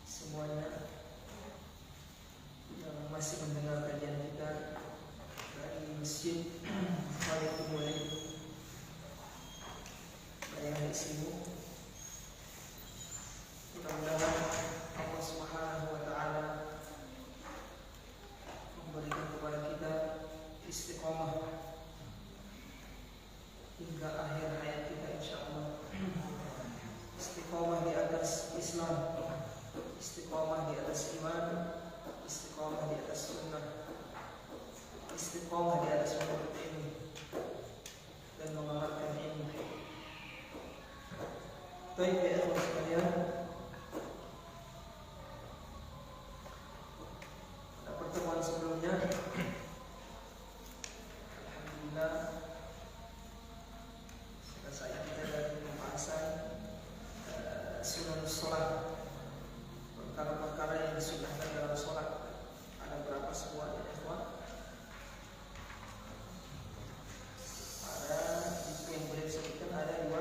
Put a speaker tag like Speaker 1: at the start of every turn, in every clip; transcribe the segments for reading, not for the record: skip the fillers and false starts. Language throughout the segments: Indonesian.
Speaker 1: semuanya yang masih mendengar kajian kita dari Masjid Al-Qur'an yang di sini. Mudah-mudahan Allah Subhanahu wa taala memberikan kepada kita istiqomah hingga akhir hayat kita insyaallah. Istiqomah di atas Islam, istiqomah di atas iman, istiqomah di atas sunnah, istiqomah di atas menuntut ilmu dan mengamalkan ilmu. Baik ya ikhwan sekalian, pada pertemuan sebelumnya alhamdulillah selesai kita dari pembahasan sunanus sholat, perkara-perkara yang disunahkan dalam sholat. Ada berapa semua ya ikhwan? Ada itu yang boleh disebutkan ada 26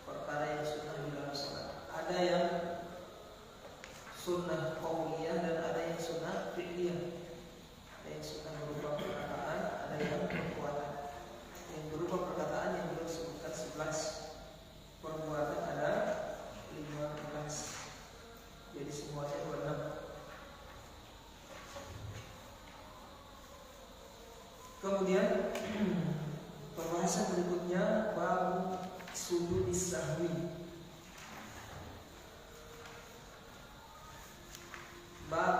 Speaker 1: perkara yang sunnah di dalam sholat. Ada yang sunnah qauliyah dan ada yang sunnah fi'liyah. Ada yang sunnah berupa perkataan, ada yang perbuatan. Yang berupa perkataan yang belum sebutkan 11, perbuatan ada 15. Jadi semuanya 26. Kemudian pembahasan berikutnya bab sujud sahwi. Bab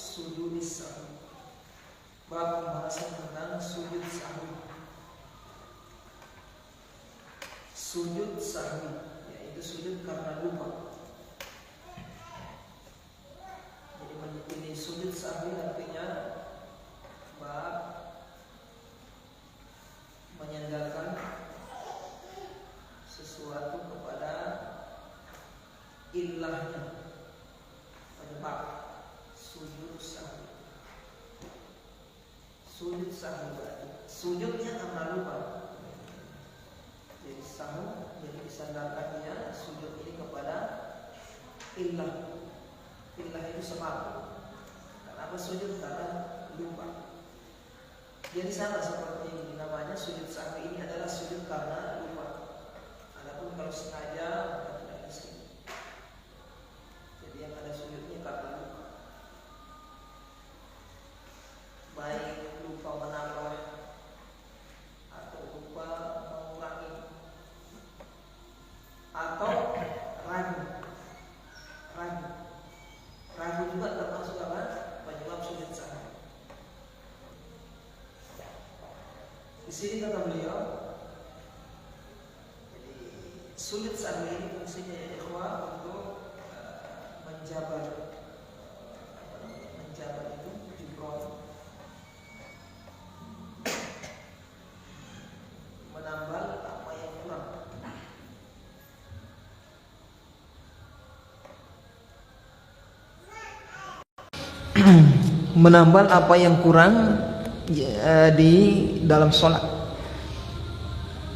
Speaker 1: sujud sahwi. Bab pembahasan tentang sujud sahwi. Sujud sahwi yaitu sujud karena lupa. Jadi ini sujud sahwi artinya bab menyandarkan sesuatu kepada ilahnya, penyebab. Sujud sahwi. Sujud sahwi berarti sujudnya karena lupa. Jadi sahwi, jadi disandarkannya sujud ini kepada ilah. Ilah itu sebab. Kenapa sujud? Karena lupa. Jadi sama seperti ini, namanya sujud sahwi ini adalah sujud karena lupa. Adapun kalau sengaja maka tidak bisa. Jadi yang ada sujudnya karena lupa. Baik lupa menambah atau lupa mengurangi atau ragu. Ragu juga termasuk apa? Penyebab sujud sahwi. Di sini kata beliau, jadi sujud sahwi ini fungsinya ya ikhwah untuk menjabar itu jubron, menambal apa yang kurang. Menambal apa yang kurang di dalam sholat.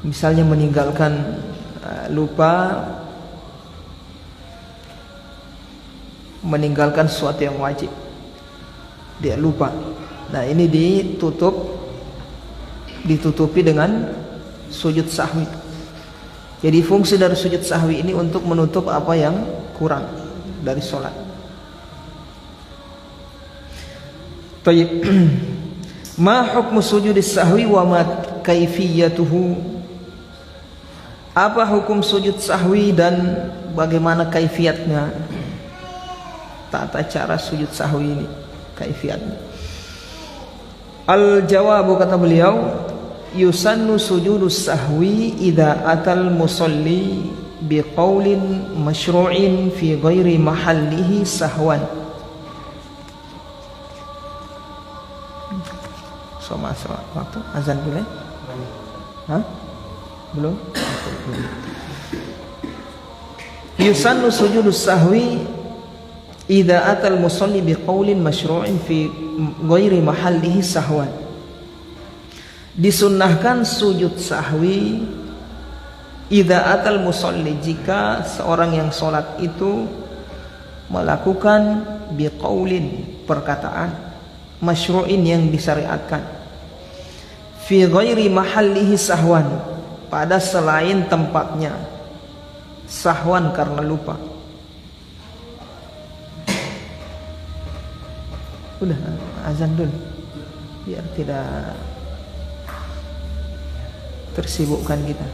Speaker 1: Misalnya meninggalkan lupa meninggalkan sesuatu yang wajib, dia lupa. Nah ini ditutupi dengan sujud sahwi. Jadi fungsi dari sujud sahwi ini untuk menutup apa yang kurang dari sholat. Tayyib. Ma hukmu sujudis sahwi wa ma kaifiyatuhu? Apa hukum sujud sahwi dan bagaimana kaifiatnya? Tata cara sujud sahwi ini, kaifiatnya. Al jawabu, kata beliau, yusannu sujudus sahwi idza atal musalli biqaulin masyru'in fi ghairi mahallihi sahwan. Masuk waktu azan dulu ya? Hah? Belum? Yusannu sujudus sahwi idza atal musalli biqaulin masyru'in fi ghairi mahallihi sahwan. Disunnahkan sujud sahwi idza atal musalli, jika seorang yang sholat itu melakukan biqaulin, perkataan masyru'in yang disyariatkan, fi ghairi mahallihi sahwan, pada selain tempatnya, sahwan karena lupa. Udah azan dulu biar tidak tersibukkan kita.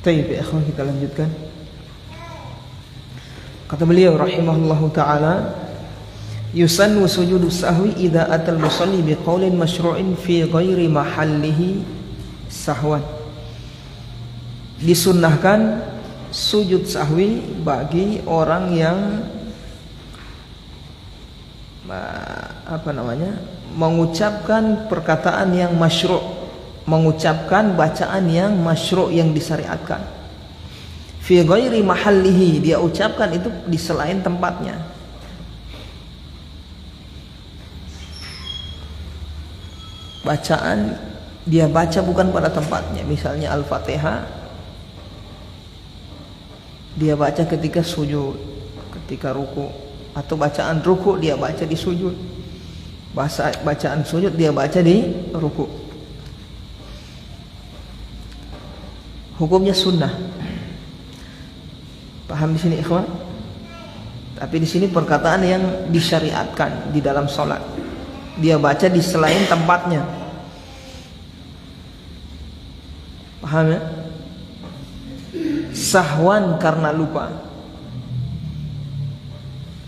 Speaker 2: Baik, ya ikhwan, kita lanjutkan. Kata beliau rahimahullahu taala, yusannu sujudu sahwi idza atal musalli biqaulin masyru'in fi ghairi mahallihi sahwan. Disunnahkan sujud sahwi bagi orang yang mengucapkan perkataan yang masyru', mengucapkan bacaan yang masyru', yang disyariatkan. Fi ghairi mahallihi, dia ucapkan itu di selain tempatnya. Bacaan dia baca bukan pada tempatnya. Misalnya Al-Fatihah dia baca ketika sujud, ketika ruku, atau bacaan ruku dia baca di sujud. Bacaan sujud dia baca di ruku. Hukumnya sunnah. Paham di sini, ikhwan? Tapi di sini perkataan yang disyariatkan di dalam sholat. Dia baca di selain tempatnya. Paham ya? Sahwan karena lupa.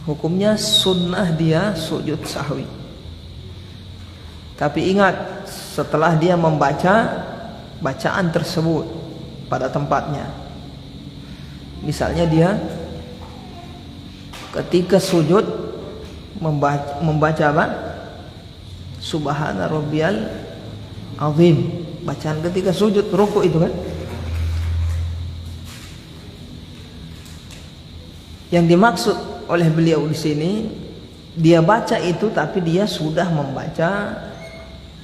Speaker 2: Hukumnya sunnah dia sujud sahwi. Tapi ingat, setelah dia membaca bacaan tersebut pada tempatnya. Misalnya dia ketika sujud membaca apa? Subhana rabbiyal azim. Bacaan ketika sujud rukuk itu kan. Yang dimaksud oleh beliau di sini, dia baca itu tapi dia sudah membaca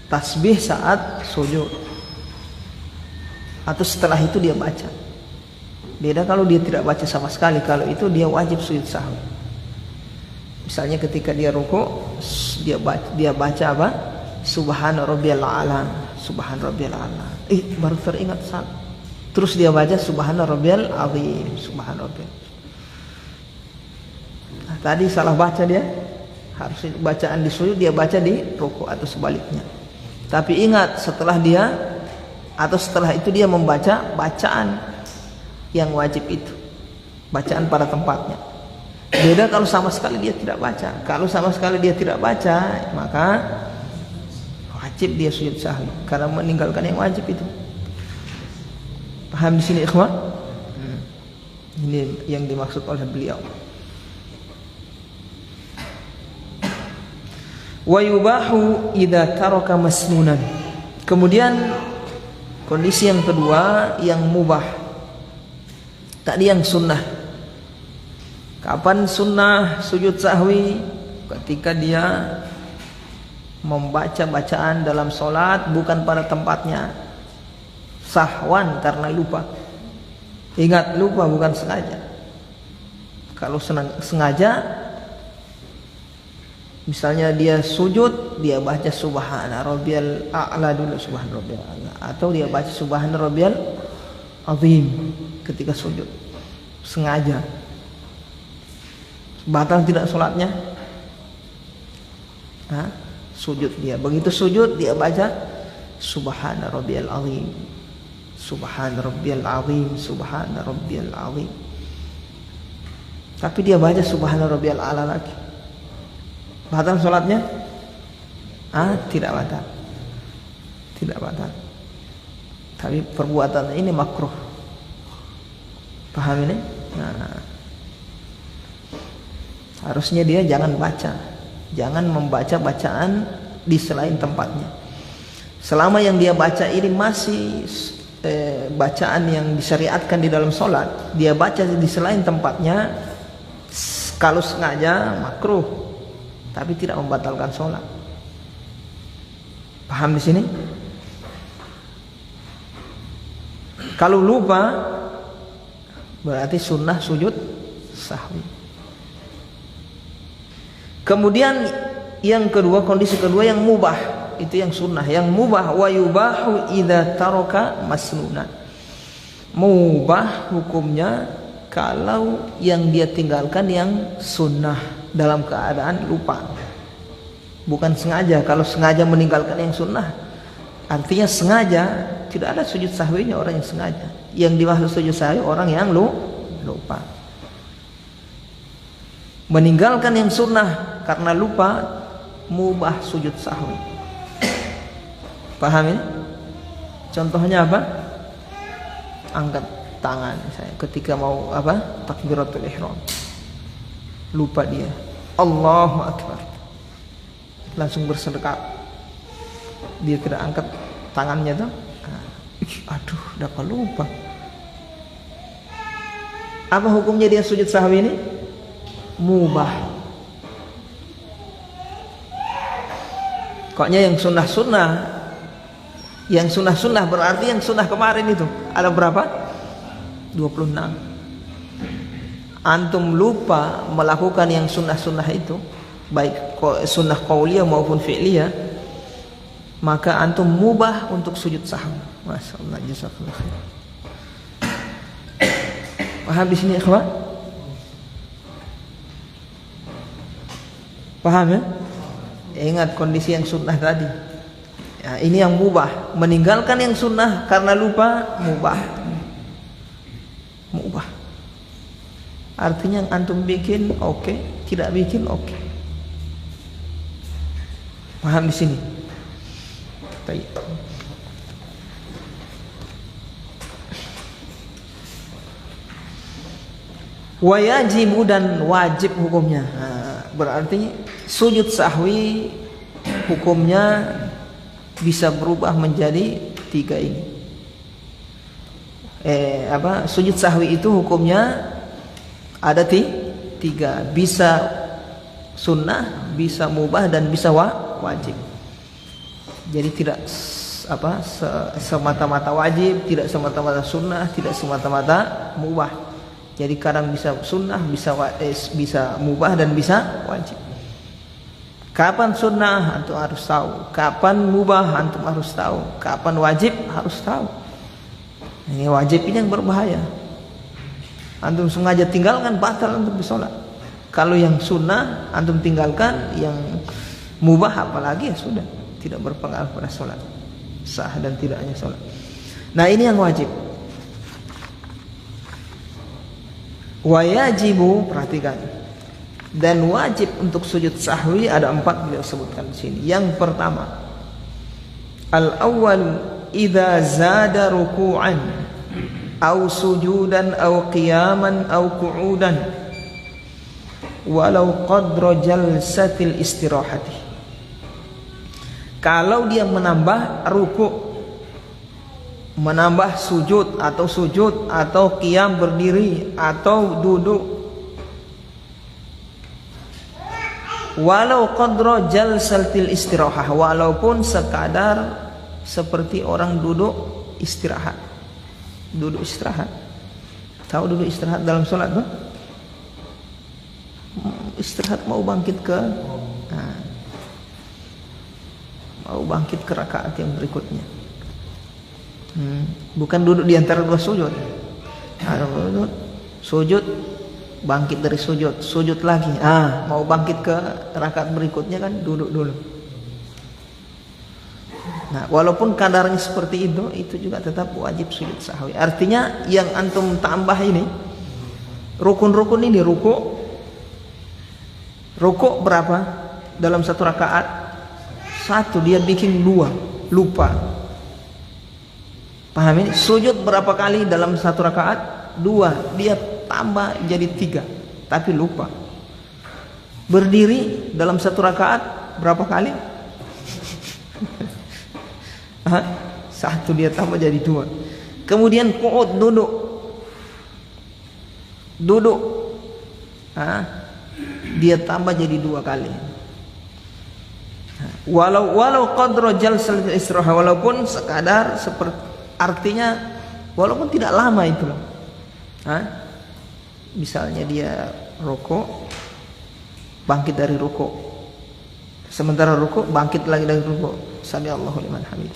Speaker 2: tasbih saat sujud. Atau setelah itu dia baca. Beda kalau dia tidak baca sama sekali. Kalau itu dia wajib sujud sahwi. Misalnya ketika dia rukuk, dia baca apa? Subhana rabbiyal a'la, subhana rabbiyal a'la. Baru teringat saat. Terus dia baca subhana rabbiyal azim, subhana rabbiyal. Nah, tadi salah baca dia. Harus bacaan di sujud dia baca di rukuk atau sebaliknya. Tapi ingat, setelah itu dia membaca bacaan yang wajib itu. Bacaan pada tempatnya. Beda kalau sama sekali dia tidak baca. Kalau sama sekali dia tidak baca, maka wajib dia sujud sahwi karena meninggalkan yang wajib itu. Paham di sini, ikhwan? Ini yang dimaksud oleh beliau. Wa yubahu idza taraka masnunan. Kemudian kondisi yang kedua yang mubah. Tadi yang sunnah. Kapan sunnah sujud sahwi? Ketika dia membaca bacaan dalam sholat bukan pada tempatnya. Sahwan karena lupa. Ingat, lupa bukan sengaja. Kalau sengaja, misalnya dia sujud, dia baca subhana rabbiyal a'la dulu, subhana rabbiyal a'la, atau dia baca subhana rabbiyal azim ketika sujud. Sengaja. Batal tidak sholatnya? Sujud dia. Begitu sujud dia baca subhana rabbiyal azim, subhana rabbiyal azim, subhana rabbiyal azim. Tapi dia baca subhana rabbiyal a'la lagi. Batal sholatnya? Tidak batal. Tidak batal. Tapi perbuatan ini makruh. Paham ini? Harusnya dia jangan baca. Jangan membaca bacaan di selain tempatnya. Selama yang dia baca ini masih bacaan yang disyariatkan di dalam sholat, dia baca di selain tempatnya, kalau sengaja makruh, tapi tidak membatalkan sholat. Paham di sini? Kalau lupa, berarti sunnah sujud sahwi. Kemudian yang kedua, kondisi kedua yang mubah, itu yang sunnah. Yang mubah, wa yubahu idza taraka masnunan. Mubah hukumnya kalau yang dia tinggalkan yang sunnah dalam keadaan lupa, bukan sengaja. Kalau sengaja meninggalkan yang sunnah, artinya sengaja, tidak ada sujud sahwinya orang yang sengaja. Yang dimaksud sujud sahwi orang yang lupa. Meninggalkan yang sunnah karena lupa, mubah sujud sahwi. Paham ini? Contohnya apa? Angkat tangan saya ketika mau takbiratul ihram. Lupa dia. Allahu akbar. Langsung bersedekap. Dia tidak angkat tangannya tuh. Aduh, dapat lupa. Apa hukumnya dia sujud sahwi ini? Mubah. Koknya yang sunnah-sunnah. Yang sunnah-sunnah berarti yang sunnah kemarin itu ada berapa? 26. Antum lupa melakukan yang sunnah-sunnah itu, baik sunnah qauliyah maupun fi'liyah, maka antum mubah untuk sujud sahwi. Masyaallah, jazakallahu khair. Paham di sini, ikhwan? Paham ya? Ingat kondisi yang sunnah tadi. Ya, ini yang mubah. Meninggalkan yang sunnah karena lupa, mubah. Mubah. Artinya yang antum bikin oke, tidak bikin oke. Paham di sini? Baik. Wajibu dan wajib hukumnya. Berarti sujud sahwi hukumnya bisa berubah menjadi 3 ini. Sujud sahwi itu hukumnya ada 3, bisa sunnah, bisa mubah, dan bisa wajib. Jadi tidak semata-mata wajib, tidak semata-mata sunnah, tidak semata-mata mubah. Jadi kadang bisa sunnah, bisa mubah, dan bisa wajib. Kapan sunnah antum harus tahu, kapan mubah antum harus tahu, kapan wajib harus tahu. Ini wajib ini yang berbahaya. Antum sengaja tinggalkan, batal untuk bersolat. Kalau yang sunnah antum tinggalkan, yang mubah apalagi ya sudah, tidak berpengaruh pada solat, sah dan tidaknya solat. Nah ini yang wajib. Wajibu, perhatikan, dan wajib untuk sujud sahwi ada 4 beliau sebutkan di sini. Yang pertama, al-awwal idza zada ruku'an aw sujudan aw qiyaman aw qu'udan walau qadra jalsatil istirahati. Kalau dia menambah ruku', menambah sujud atau qiyam berdiri atau duduk, walau qadra jalsatil istirahah, walaupun sekadar seperti orang duduk istirahat. Duduk istirahat. Tahu duduk istirahat dalam sholat tuh? Istirahat mau bangkit ke rakaat yang berikutnya. Bukan duduk di antara 2 sujud. Sujud, bangkit dari sujud, sujud lagi. Mau bangkit ke rakaat berikutnya kan duduk dulu. Nah, walaupun kadarnya seperti itu juga tetap wajib sujud sahwi. Artinya yang antum tambah ini, rukun-rukun ini, ruku berapa dalam 1 rakaat? 1, dia bikin 2, lupa. Paham ini? Sujud berapa kali dalam 1 rakaat? 2, dia tambah jadi 3, tapi lupa. Berdiri dalam 1 rakaat berapa kali? 1, dia tambah jadi 2. Kemudian qu'ud, duduk, dia tambah jadi 2 kali. Walau qadra jalsatil istirahah, walaupun sekadar seperti, artinya walaupun tidak lama itu loh. Misalnya dia rukuk, bangkit dari rukuk, sementara rukuk bangkit lagi dari rukuk, sami Allahu liman hamid.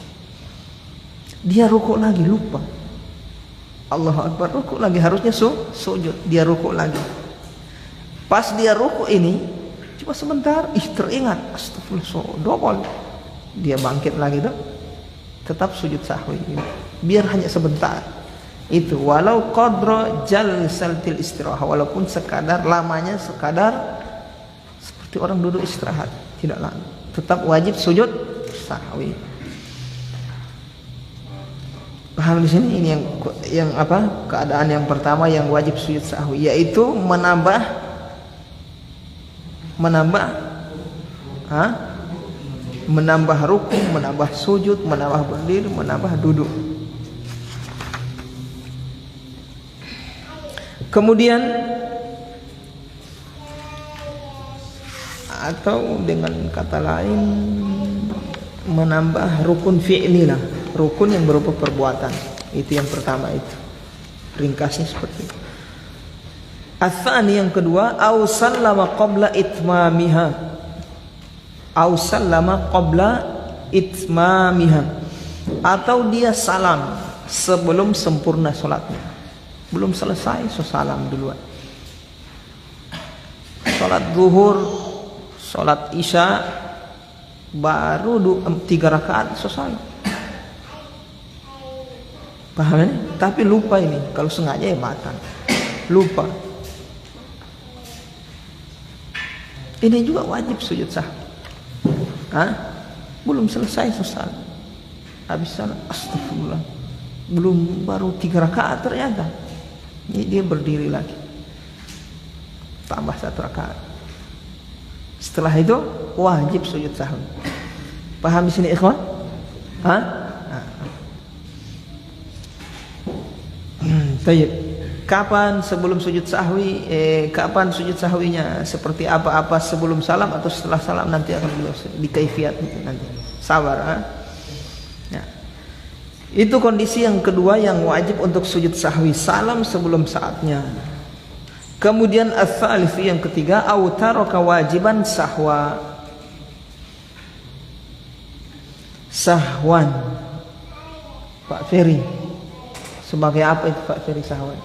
Speaker 2: Dia rukuk lagi, lupa. Allahu Akbar, rukuk lagi, harusnya sujud, dia rukuk lagi. Pas dia rukuk ini, coba sebentar, teringat, astagfirullah, double. Dia bangkit lagi tuh, tetap sujud sahwi. Biar hanya sebentar. Itu walau qadra jalsatil istirahah, walaupun sekadar lamanya, sekadar seperti orang duduk istirahat, tidak lama, tetap wajib sujud sahwi. Paham di sini? Ini yang apa? Keadaan yang pertama yang wajib sujud sahwi, yaitu menambah rukun, menambah sujud, menambah berdiri, menambah duduk. Kemudian atau dengan kata lain menambah rukun fi'li lah, rukun yang berupa perbuatan. Itu yang pertama, itu ringkasnya seperti itu. Ats-tsani, yang kedua, au sallama qabla itmamiha, au sallama qabla itmamiha, atau dia salam sebelum sempurna salatnya. Belum selesai, so salam duluan. Salat zuhur sholat isya baru 3 rakaat selesai. Paham ini? Tapi lupa ini. Kalau sengaja ya batal. Lupa. Ini juga wajib sujud sahwi. Belum selesai sholat. Habis salat, astagfirullah. Belum, baru 3 rakaat ternyata. Ini dia berdiri lagi. Tambah 1 rakaat. Setelah itu wajib sujud sahwi. Paham di sini ikhwan? Baik. Kapan sebelum sujud sahwi? Kapan sujud sahwinya? Seperti apa sebelum salam atau setelah salam, nanti akan di kaifiat nanti. Sabar. Ya. Itu kondisi yang kedua yang wajib untuk sujud sahwi, salam sebelum saatnya. Kemudian ats-tsalits yang ketiga, au taraka wajiban sahwa. Sahwan. Pak Ferry. Sebagai apa itu Pak Ferry sahwan?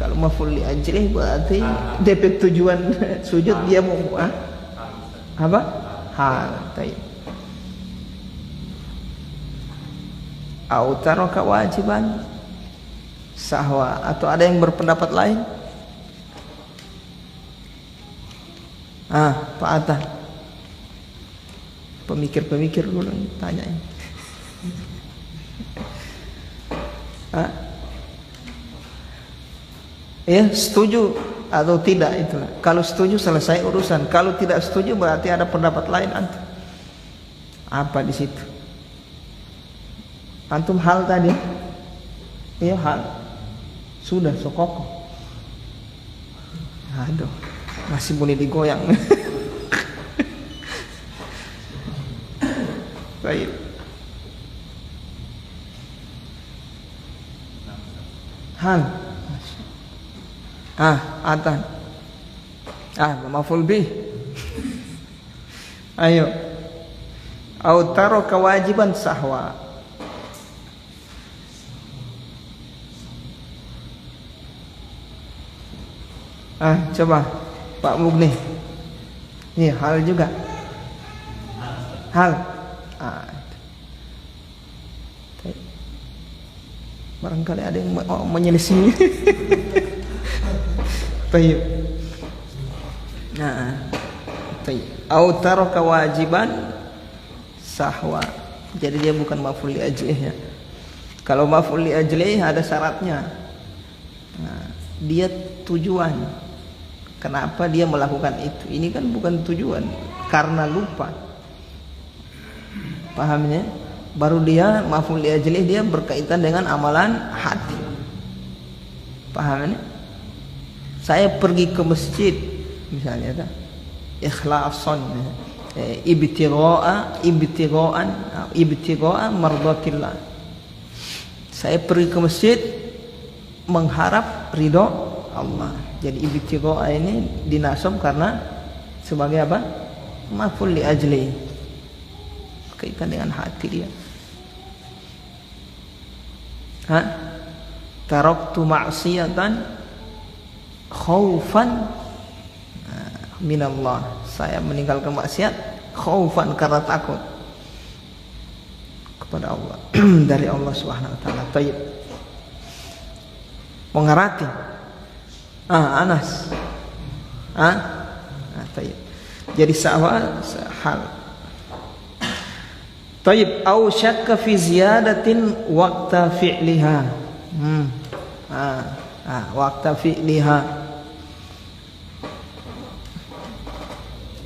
Speaker 2: Kalau maf'ul li ajlih berarti DP tujuan sujud dia mau apa? Hal. Baik. Au taraka wajiban sahwa, atau ada yang berpendapat lain? Pak Atta, pemikir dulu tanyain. Ya, setuju atau tidak itulah. Kalau setuju selesai urusan. Kalau tidak setuju berarti ada pendapat lain antum. Apa di situ? Antum hal tadi? Iya hal. Sudah sokoko. Aduh, masih boleh digoyang. Baik. Hal. Atan. Maf'ul bih. Ayo. Au taraka wajiban sahwa. Coba Pak Mugni. Ini hal juga. Hal. Barangkali ada yang menyelisih. Baik. Baik. Au taraka wajiban sahwa. Jadi dia bukan maf'ul li ajlih ya. Kalau maf'ul li ajlih ada syaratnya. Dia tujuan. Kenapa dia melakukan itu? Ini kan bukan tujuan, karena lupa. Pahamnya? Baru dia maf'ul li ajlih, dia berkaitan dengan amalan hati. Pahamnya? Saya pergi ke masjid misalnya, ikhlasan, ibtigha'a mardatillah. Saya pergi ke masjid mengharap ridho Allah. Jadi ibtigha'a ini dinasab karena sebagai apa? Maf'ul li ajli. Kaitan dengan hati dia. Taraktu ma'siyatan khaufan minallah. Saya meninggalkan maksiat khaufan, karena takut kepada Allah. Dari Allah Subhanahu wa taala. Baik. Mengerti. Anas. Baik. Jadi sahwa hal. Baik, au syakka fi ziyadatin waqta fi'liha. Waqta fi'liha.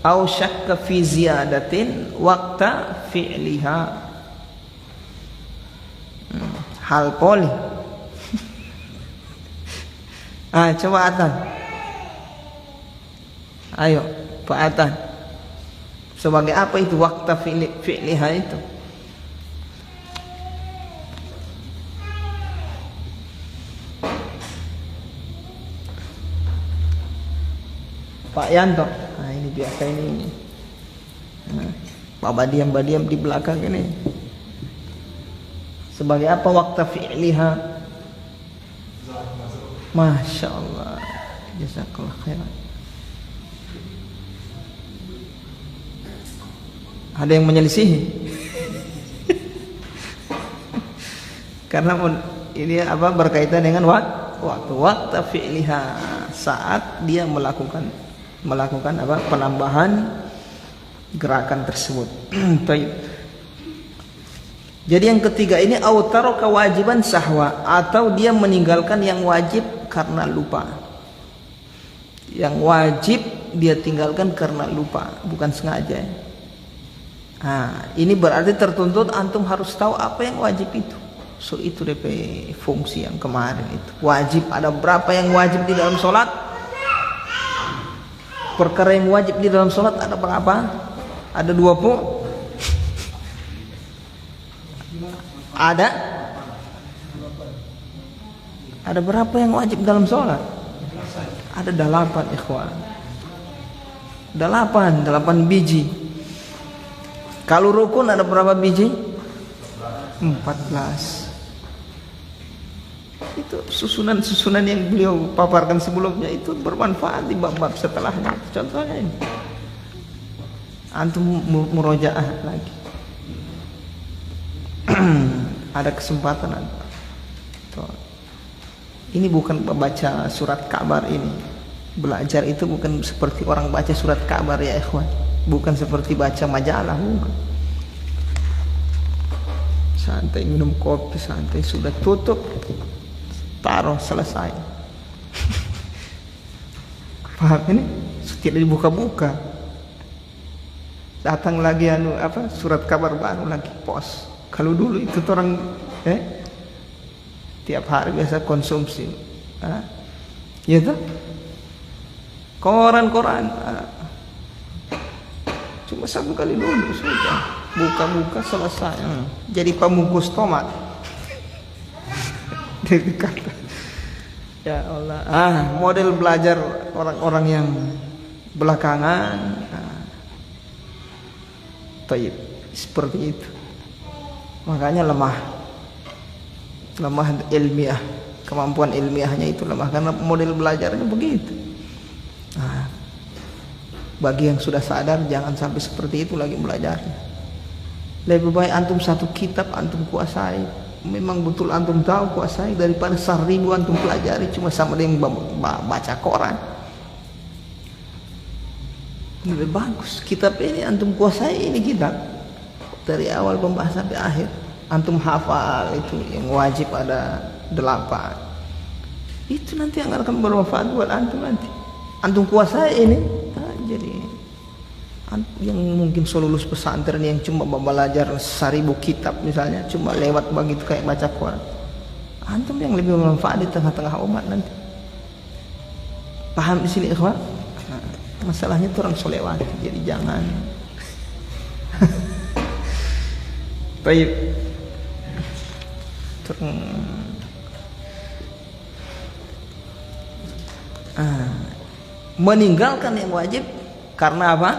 Speaker 2: Au syakka fi ziyadatin waqta fi'liha. Hal poli. Coba Atan. Ayo, Pak Atan. Sebagai apa itu waqta fi'liha itu? Pak Yanto. Nah ini biasa ini. Nah, Pak Badiam di belakang ini. Sebagai apa waktu fi'liha? Masya Allah. Jazakallah khairan. Ada yang menyelisihi? Karena ini apa berkaitan dengan waktu fi'liha, saat dia melakukan apa penambahan gerakan tersebut. Baik. Jadi yang ketiga ini autaro kewajiban sahwa, atau dia meninggalkan yang wajib karena lupa. Yang wajib dia tinggalkan karena lupa, bukan sengaja. Nah, ini berarti tertuntut antum harus tahu apa yang wajib itu. So itu DP fungsi yang kemarin itu. Wajib, ada berapa yang wajib di dalam sholat? Perkara yang wajib di dalam sholat ada berapa? Ada 20? Ada berapa yang wajib dalam sholat? Ada 8 ikhwan. 8 biji. Kalau rukun ada berapa biji? 14. Itu susunan yang beliau paparkan sebelumnya itu bermanfaat di bab-bab setelahnya. Contohnya ini. Antum murojaah lagi. Ada kesempatan antum. Ini bukan baca surat kabar ini. Belajar itu bukan seperti orang baca surat kabar ya ikhwan. Bukan seperti baca majalah, bukan. Santai minum kopi, santai sudah tutup, taruh, selesai. Paham ini? Tidak dibuka-buka. Datang lagi surat kabar baru lagi pos. Kalau dulu itu orang tiap hari biasa konsumsi. Ya tuh. Koran-koran. Cuma 1 kali dulu sudah. Buka-buka selesai. Jadi pembungkus tomat. Dia kata, ya Allah. Model belajar orang-orang yang belakangan. Taib, seperti itu. Makanya lemah ilmiah, kemampuan ilmiahnya itu lemah karena model belajarnya begitu. Bagi yang sudah sadar jangan sampai seperti itu lagi belajarnya. Lebih baik antum 1 kitab antum kuasai, memang betul antum tahu kuasai, daripada 1000 antum pelajari cuma sama dengan baca koran. Lebih bagus kitab ini antum kuasai, ini kitab dari awal pembahasan sampai akhir antum hafal, itu yang wajib ada 8. Itu nanti yang akan bermanfaat buat antum nanti. Antum kuasai ini. Jadi yang mungkin lulus pesantren yang cuma belajar 1000 kitab misalnya, cuma lewat begitu kayak baca Quran. Antum yang lebih bermanfaat di tengah-tengah umat nanti. Paham di sini ikhwan? Masalahnya itu orang solewati, jadi jangan. Baik. Meninggalkan yang wajib karena apa?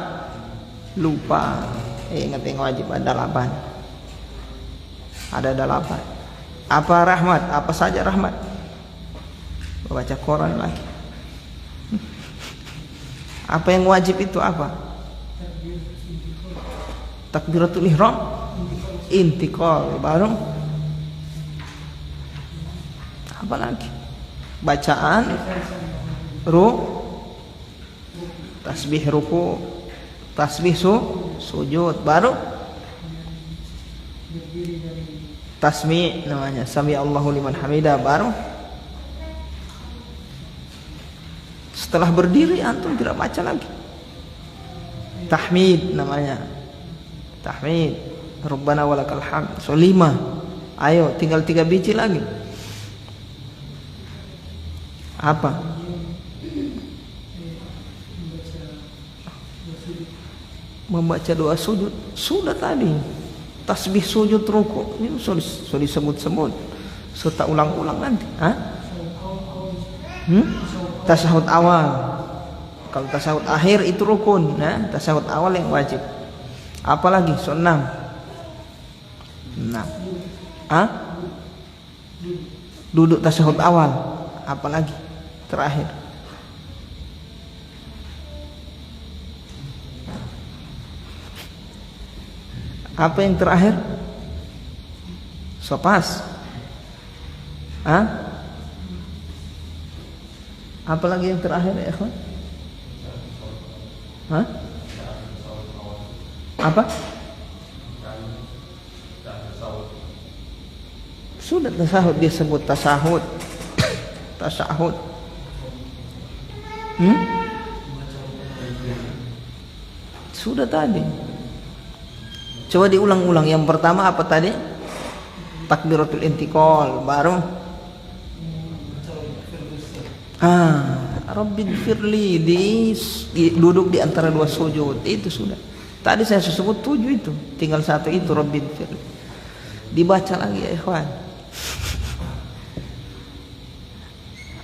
Speaker 2: Lupa. Ingat yang wajib ada 8. Ada 8. Apa rahmat? Apa saja rahmat? Baca Quran lagi. Apa yang wajib itu apa? Takbiratul ihram, intiqal, baru apa lagi? Bacaan tasbih ruku, tasbih sujud, baru tasmi namanya, sami Allahu liman hamidah, baru setelah berdiri antum tidak baca lagi. Tahmid namanya, tahmid, Rabbana walakal hamd. So 5. Ayo tinggal 3 biji lagi. Apa? Membaca doa sujud. Sudah tadi. Tasbih sujud ruku. Ini sudah disebut-sebut. So tak ulang-ulang nanti. Tasyahud awal. Kalau tasahud akhir itu rukun, nah, tasahud awal yang wajib. Apalagi sunnah. Nah, duduk tasahud awal, apalagi terakhir. Apa yang terakhir? Sopas. Apalagi yang terakhir ya ikhwan? Apa? Sudah tasahud, dia sebut tasahud. Tasahud. Sudah tadi. Coba diulang-ulang. Yang pertama apa tadi? Takbiratul intiqal, baru Rabbighfirli, duduk di antara dua sujud. Itu sudah. Tadi saya sebut 7 itu. Tinggal satu itu, Rabbighfirli. Dibaca lagi ya ikhwan.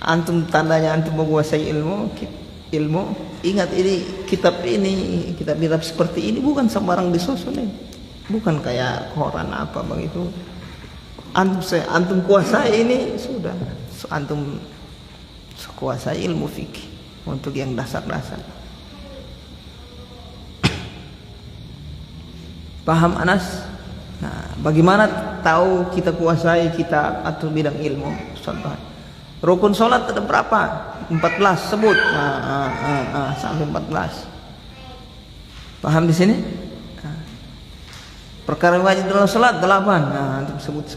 Speaker 2: Antum tandanya antum menguasai ilmu. Ingat ini kitab seperti ini bukan sembarang disusun ini. Bukan kayak koran apa begitu. Antum kuasai ini sudah. Antum kuasai ilmu fikih untuk yang dasar-dasar. Paham Anas? Nah, bagaimana tahu kita kuasai kitab atau bidang ilmu? Contoh, rukun sholat ada berapa? 14 sebut. Sampai 14. Paham di sini? Perkara wajib dalam sholat 8. Antum sebut.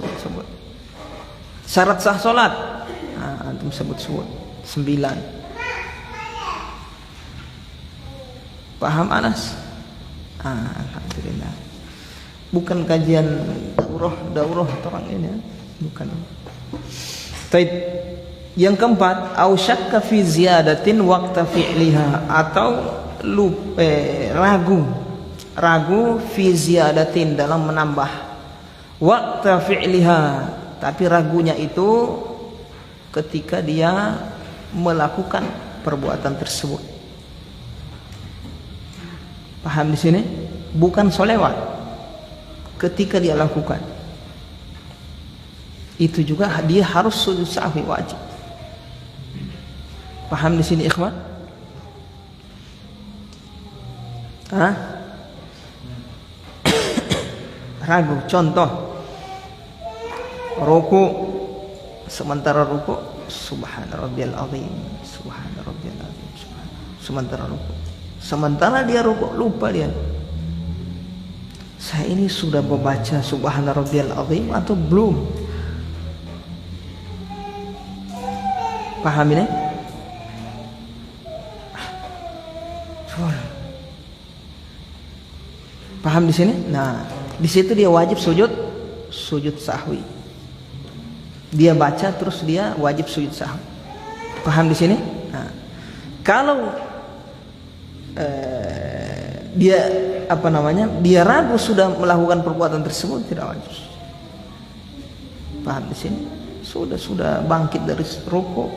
Speaker 2: Syarat sah sholat, antum sebut 9. Paham Anas? Alhamdulillah. Bukan kajian daurah orang ini ya. Bukan. Taib. Yang keempat, au syakka fi ziyadatin waqta fi'liha, atau ragu fi ziyadatin dalam menambah waqta fi'liha, tapi ragunya itu ketika dia melakukan perbuatan tersebut. Paham di sini? Bukan sholewat, ketika dia lakukan itu juga dia harus sujud sahwi wajib. Paham di sini ikhwan? Ragu. Contoh, ruku, sementara ruku subhana rabbiyal azim, subhana rabbiyal azim, sementara ruku. Sementara dia ruku lupa dia. Saya ini sudah membaca subhana rabbiyal azim atau belum? Paham ini? Paham di sini? Nah, di situ dia wajib sujud sahwi. Dia baca terus dia wajib sujud sahwi. Paham di sini? Nah, kalau dia dia ragu sudah melakukan perbuatan tersebut, tidak wajib. Paham di sini? Sudah bangkit dari rukuk.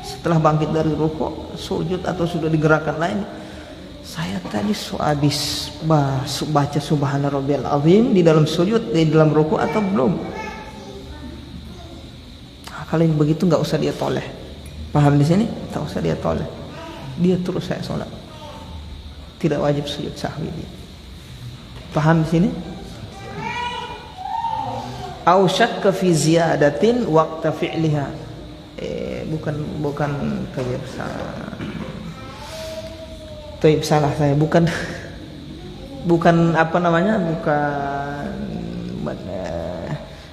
Speaker 2: Setelah bangkit dari rukuk, sujud atau sudah digerakkan lain. Saya tadi habis baca subhana rabbiyal azim di dalam sujud, di dalam rukuk atau belum? Kalau yang begitu nggak usah dia toleh. Paham di sini? Tak usah dia toleh. Dia terus saya sholat. Tidak wajib sujud sahwi dia. Paham di sini? Au syakka fi ziyadatin waqta fi'liha. Bukan kebiasaan. Taib, salah saya, bukan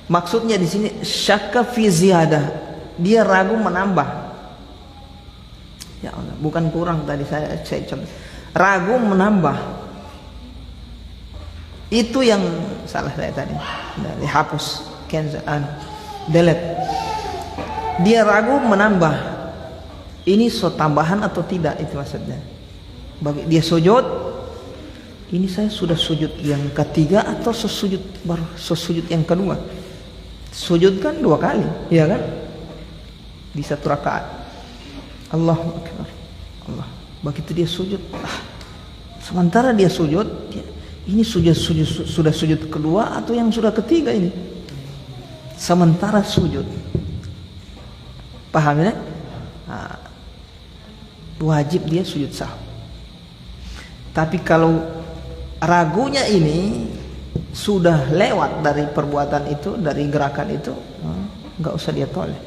Speaker 2: maksudnya di sini syakka fi ziyadah, dia ragu menambah. Ya Allah, bukan kurang tadi saya contoh. Ragu menambah. Itu yang salah saya tadi. Dihapus, cancel, delete. Dia ragu menambah. Ini tambahan atau tidak, itu maksudnya. Bagi dia sujud, ini saya sudah sujud yang ketiga atau sujud yang kedua. Sujud kan 2 kali, ya kan? Di 1 rakaat. Allahu Akbar. Allah. Begitu dia sujud, sementara dia sujud, ini sudah sujud kedua atau yang sudah ketiga ini? Sementara sujud, paham ya? Wajib dia sujud sahwi. Tapi kalau ragunya ini sudah lewat dari perbuatan itu, dari gerakan itu, nggak usah dia toleh.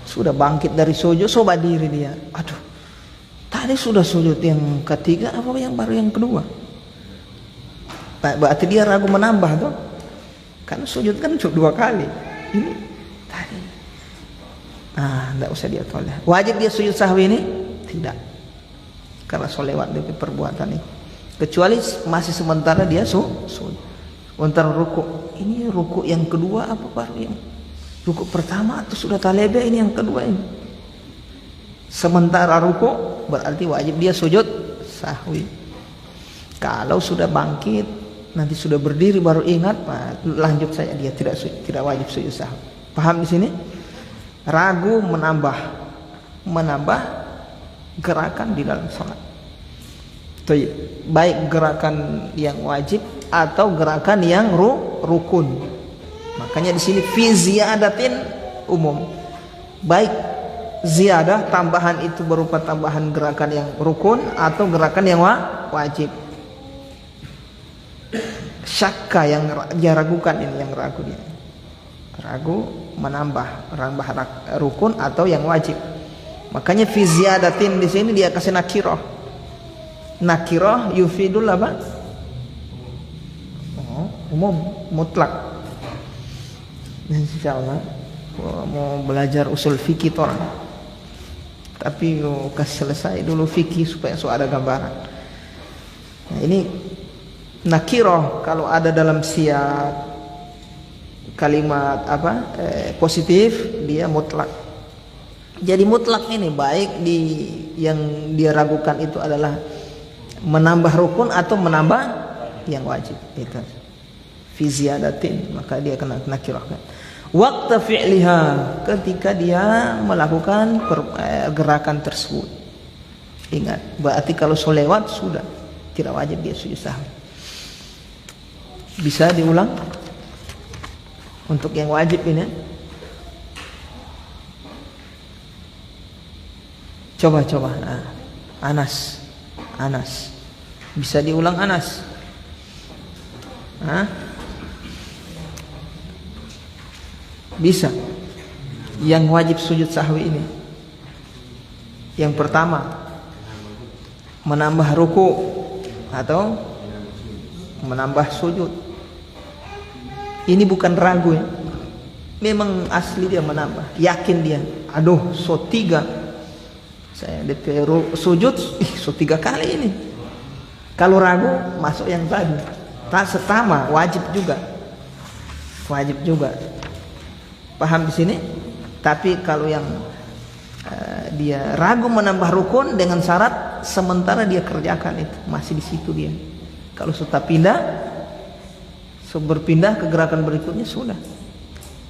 Speaker 2: Sudah bangkit dari sujud, coba diri dia. Aduh, tadi sudah sujud yang ketiga, apa yang baru yang kedua? Berarti dia ragu menambah tuh. Karena sujud kan cuma 2 kali. Ini tadi. Nggak usah dia toleh. Wajib dia sujud sahwi ini? Tidak. Karena so lewat dari perbuatan itu. Kecuali masih sementara dia sujud. Sementara ruku. Ini ruku yang kedua apa baru yang ruku pertama atau sudah talebe ini yang kedua ini? Sementara ruku berarti wajib dia sujud sahwi. Kalau sudah bangkit, nanti sudah berdiri baru ingat, lanjut saja dia tidak wajib sujud sahwi. Paham di sini? Ragu menambah gerakan di dalam salat. Baik gerakan yang wajib atau gerakan yang rukun. Makanya di sini fi ziyadatin umum. Baik ziyadah tambahan itu berupa tambahan gerakan yang rukun atau gerakan yang wajib. Syakka yang dia ragukan ini, yang ragu dia. Ragu menambah rukun atau yang wajib. Makanya fi ziyadatin di sini dia kasih nakirah. Nakirah yufidul apa? Umum, mutlak. Insyaallah mau belajar usul fikih orang. Tapi kasih selesai dulu fikih supaya ada gambaran. Nah, ini nakirah kalau ada dalam siap kalimat positif dia mutlak. Jadi mutlak ini baik yang dia ragukan itu adalah menambah rukun atau menambah yang wajib. Itu fi ziyadatin, maka dia kena nakirahkan. Waqta fi'liha, ketika dia melakukan gerakan tersebut. Ingat, berarti kalau lewat sudah tidak wajib dia sujud sahwi. Bisa diulang untuk yang wajib ini. Coba. Anas. Bisa diulang Anas? Bisa. Yang wajib sujud sahwi ini. Yang pertama, menambah ruku atau menambah sujud. Ini bukan ragu ya. Memang asli dia menambah. Yakin dia. Aduh, so 3. Saya DP sujud, so 3 kali ini. Kalau ragu, masuk yang tadi. Tak setama, wajib juga. Paham di sini? Tapi kalau yang dia ragu menambah rukun dengan syarat sementara dia kerjakan itu masih di situ dia. Kalau sudah pindah, berpindah ke gerakan berikutnya sudah.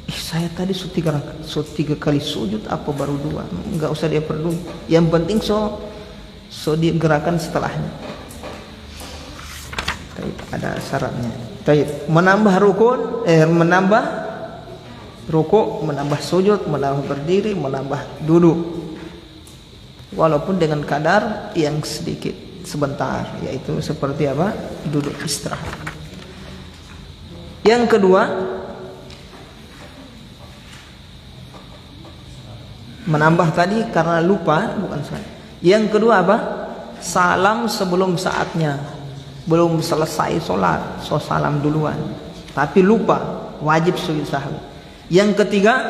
Speaker 2: Saya tadi so 3 kali sujud apa baru 2? Enggak usah dia peduli. Yang penting so dia gerakan setelahnya. Ada syaratnya. Menambah rukun, menambah ruku, menambah sujud, menambah berdiri, menambah duduk. Walaupun dengan kadar yang sedikit, sebentar, yaitu seperti apa? Duduk istirahat. Yang kedua, menambah tadi karena lupa, bukan salah. Yang kedua apa? Salam sebelum saatnya. Belum selesai sholat, so salam duluan. Tapi lupa, wajib sujud sahwi. Yang ketiga,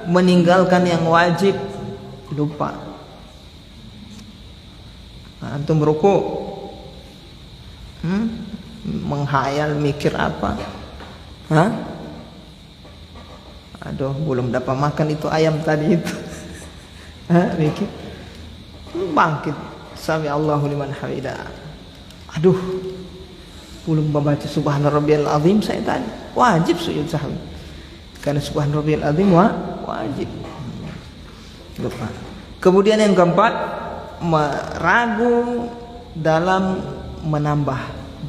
Speaker 2: meninggalkan yang wajib, lupa. Antum ruku, menghayal mikir apa? Aduh, belum dapat makan itu ayam tadi itu. Mikir, bangkit, sami Allahu liman hamidah. Aduh, belum membaca subhana rabbiyal azim saya tadi. Wajib sujud sahwi. Karena subhana rabbiyal azim wajib. Lupa. Kemudian yang keempat, ragu dalam menambah,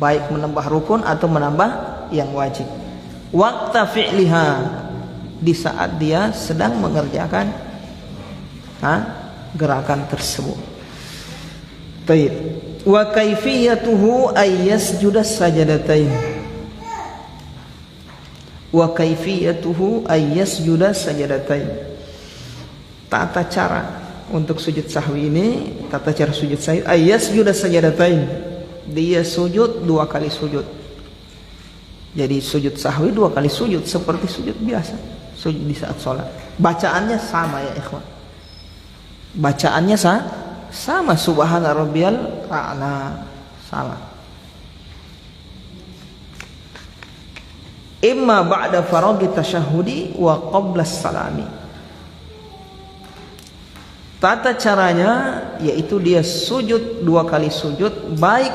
Speaker 2: baik menambah rukun atau menambah yang wajib. Waqta fi'liha, di saat dia sedang mengerjakan gerakan tersebut. Baik. Wa kaifiyatuhu ay yasjuda sajadatain. Wa kaifiyatuhu ay yasjuda sajadatain. Tata cara untuk sujud sahwi ini, tata cara sujud sahwi ay yasjuda sajadatain. Dia sujud 2 kali sujud. Jadi sujud sahwi 2 kali sujud seperti sujud biasa, sujud di saat sholat. Bacaannya sama ya ikhwan. Bacaannya sama, subhana rabbiyal a'la, sama. Imma ba'da faraghi tasyahhudi wa qabla salami. Tata caranya yaitu dia sujud 2 kali sujud, baik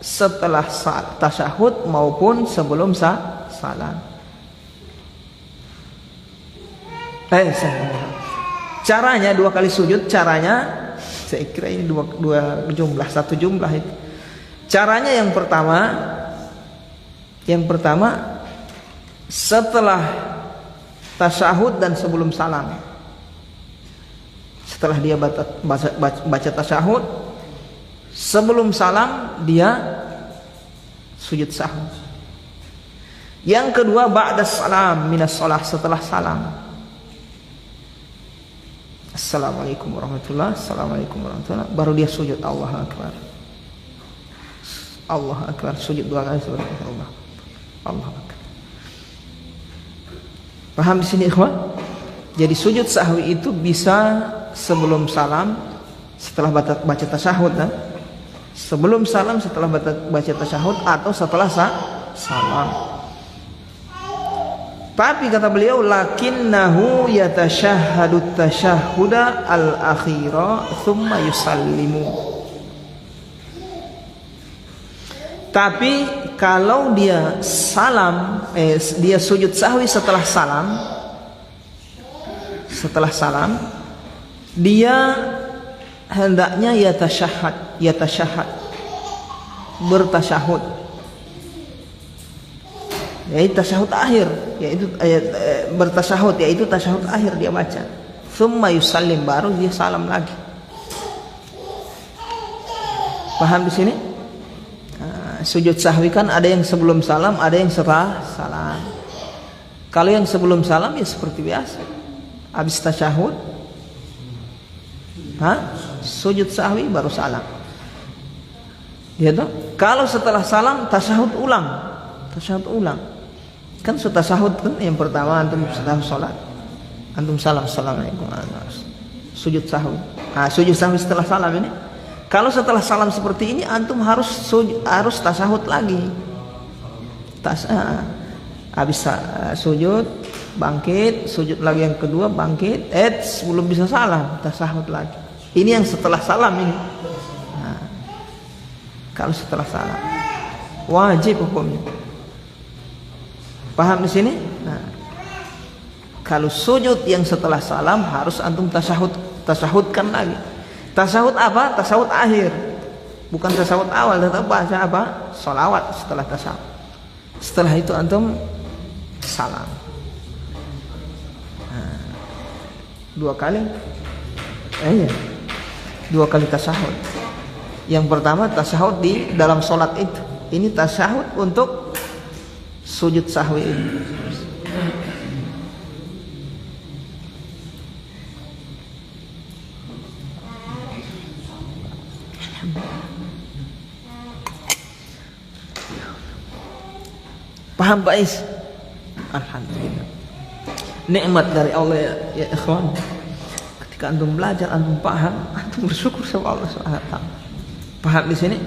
Speaker 2: setelah tasyahud maupun sebelum salam. Caranya 2 kali sujud, caranya saya kira ini dua jumlah, satu jumlah itu. Caranya yang pertama setelah tasyahud dan sebelum salam. Setelah dia baca tasyahud, sebelum salam dia sujud sahwi. Yang kedua ba'da salam minas shalah, setelah salam. Assalamualaikum warahmatullahi, assalamualaikum warahmatullahi, baru dia sujud Allahu akbar. Allahu akbar, sujud 2 kali seperti Allah. Allahu akbar. Paham di sini ikhwan? Jadi sujud sahwi itu bisa sebelum salam, setelah baca tasyahud, sebelum salam, setelah baca tasyahud, atau setelah salam. Tapi kata beliau, lakinnahu yatashahhadu tasyahhuda al-akhira thumma yusallimu. Tapi kalau dia dia sujud sahwi setelah salam, dia hendaknya yatashahhad, bertasyahud, yaitu tasyahud akhir, yaitu bertasyahud, yaitu tasyahud akhir dia baca. Thumma yusallim, baru dia salam lagi. Paham di sini? Sujud sahwi kan ada yang sebelum salam, ada yang setelah salam. Kalau yang sebelum salam ya seperti biasa, habis tasyahud, sujud sahwi baru salam. Ya toh? Kalau setelah salam tasyahud ulang. Kan sudah tasyahud kan yang pertama antum sudah salat, antum salam, assalamualaikum, sujud sahwi. Sujud sahwi setelah salam ini. Kalau setelah salam seperti ini antum harus tasyahud lagi. Habis sujud, bangkit, sujud lagi yang kedua, bangkit, belum bisa salam, tasyahud lagi. Ini yang setelah salam ini. Kalau setelah salam wajib hukumnya. Paham di sini? Kalau sujud yang setelah salam harus antum tasyahudkan lagi. Tasyahud apa? Tasyahud akhir, bukan tasyahud awal. Tetap baca apa? Sholawat setelah tasyahud. Setelah itu antum salam. 2 kali. 2 kali tasyahud. Yang pertama tasyahud di dalam sholat itu. Ini tasyahud untuk sujud sahwi ini. Paham Pak Is? Alhamdulillah. Nikmat dari Allah ya ikhwan. Ketika antum belajar, antum paham, antum bersyukur sama Allah SWT. Paham di sini?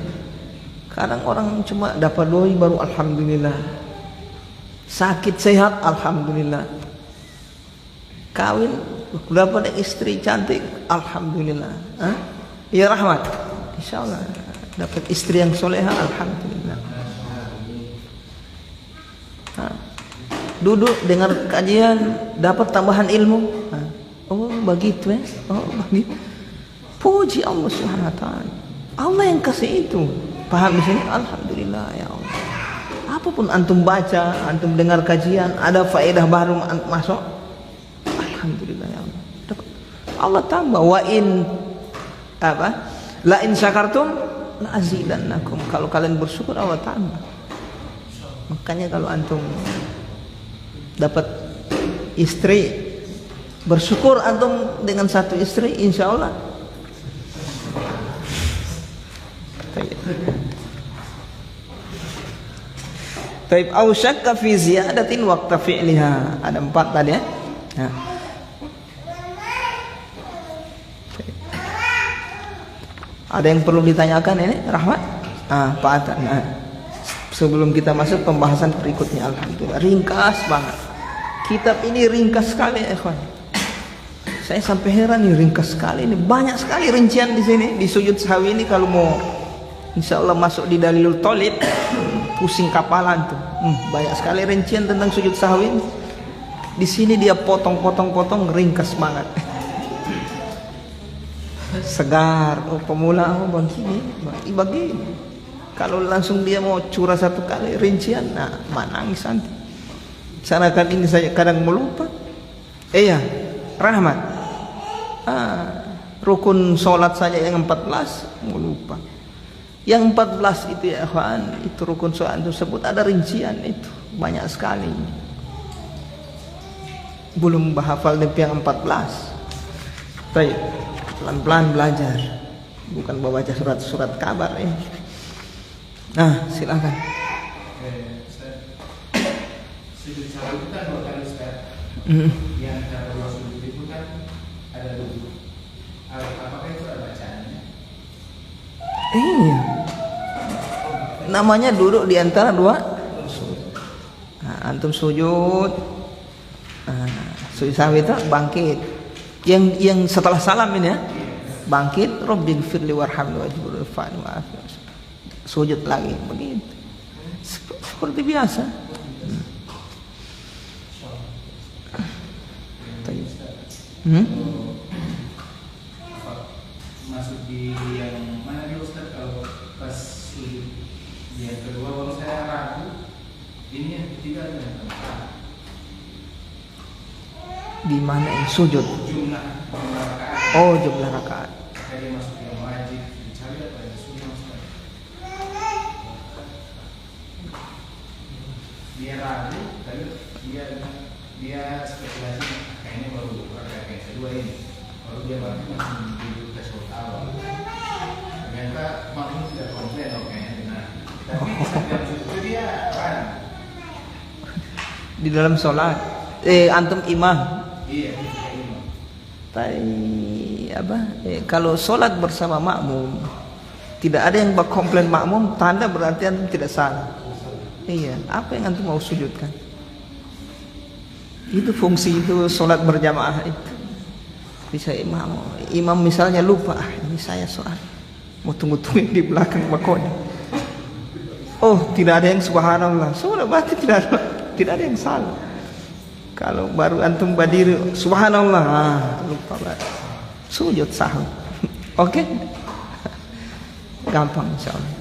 Speaker 2: Kadang orang cuma dapat doi baru alhamdulillah. Sakit sehat alhamdulillah. Kawin dapat istri cantik alhamdulillah. Ya rahmat. Insyaallah dapat istri yang soleha alhamdulillah. Duduk dengar kajian dapat tambahan ilmu. Oh begitu ya. Oh begitu. Puji Allah Subhanahu wa taala. Allah yang kasih itu. Paham di sini? Alhamdulillah ya Allah. Apapun antum baca, antum dengar kajian, ada faedah baru masuk. Alhamdulillah ya Allah. Allah tambah wa in apa? La in syakartum la azidannakum. Kalau kalian bersyukur Allah tambah. Makanya kalau antum dapat istri, bersyukur antum dengan satu istri, insya Allah. Taib au syakka fi ziyadatin waqta fi'liha. Ada 4 tadi ya. Nah. Ada yang perlu ditanyakan ini, Rahmat? Pak Atan. Nah. Sebelum kita masuk pembahasan berikutnya, alhamdulillah ringkas banget. Kitab ini ringkas sekali, ikhwan. Saya sampai heran nih, ringkas sekali ini. Banyak sekali rincian di sini di sujud sahwi ini. Kalau mau insya Allah masuk di Dalilul Thalib, pusing kapalan tuh. Banyak sekali rincian tentang sujud sahwi. Di sini dia potong ringkas banget. Segar. Oh pemula, oh bagi. Kalau langsung dia mau curah satu kali rincian, nah nangis nanti. Sanakan ini saya kadang melupa. Iya, Rahmat. Rukun sholat saja yang 14 melupa. Yang 14 itu ya kawan, itu rukun sholat tersebut ada rincian itu banyak sekali. Belum bahafal yang 14. Baik, pelan-pelan belajar. Bukan membaca surat-surat kabar ini. Nah, silakan.
Speaker 3: Sujud sahwi itu kan 2 kali Ustaz. Di antara 2 sujud itu kan ada duduk. Apakah itu ada bacaannya?
Speaker 2: Iya. Namanya duduk di antara 2 sujud. Nah, antum sujud. Sujud sahwi itu bangkit. Yang setelah salam ini ya. Bangkit, Rabbighfirli warhamni wajburni wa'afini. Sujud lagi begitu seperti biasa.
Speaker 3: Masuk di yang mana dulu Ustaz? Kalau pas sujud yang kedua baru saya ragu. Ini yang ketiga atau yang keempat?
Speaker 2: Di mana yang sujud?
Speaker 3: Jumlah rakaat.
Speaker 2: Oh, jumlah rakaat.
Speaker 3: Jadi masuk yang wajib dicari apa yang sunnah Ustaz? Dia ragu, tapi dia spekulasi kayaknya baru rakaat yang kedua ini. Baru dia balik langsung duduk ke sholat awal. Ternyata makmum tidak komplain kayaknya benar. Tapi dalam itu dia kan
Speaker 2: Di dalam sholat. Antum imam.
Speaker 3: Iya, imam.
Speaker 2: Kalau sholat bersama makmum, tidak ada yang berkomplain makmum, tanda berarti antum tidak salah. Iya, apa yang antum mau sujudkan? Itu fungsi itu sholat berjamaah itu. Bisa imam misalnya lupa, ini saya sholat, mau tunggu di belakang bakonya. Oh, tidak ada yang subhanallah. Sudah berarti tidak ada yang salah. Kalau baru antum berdiri subhanallah, lupa berarti sujud sahwi. Oke? Gampang insyaallah.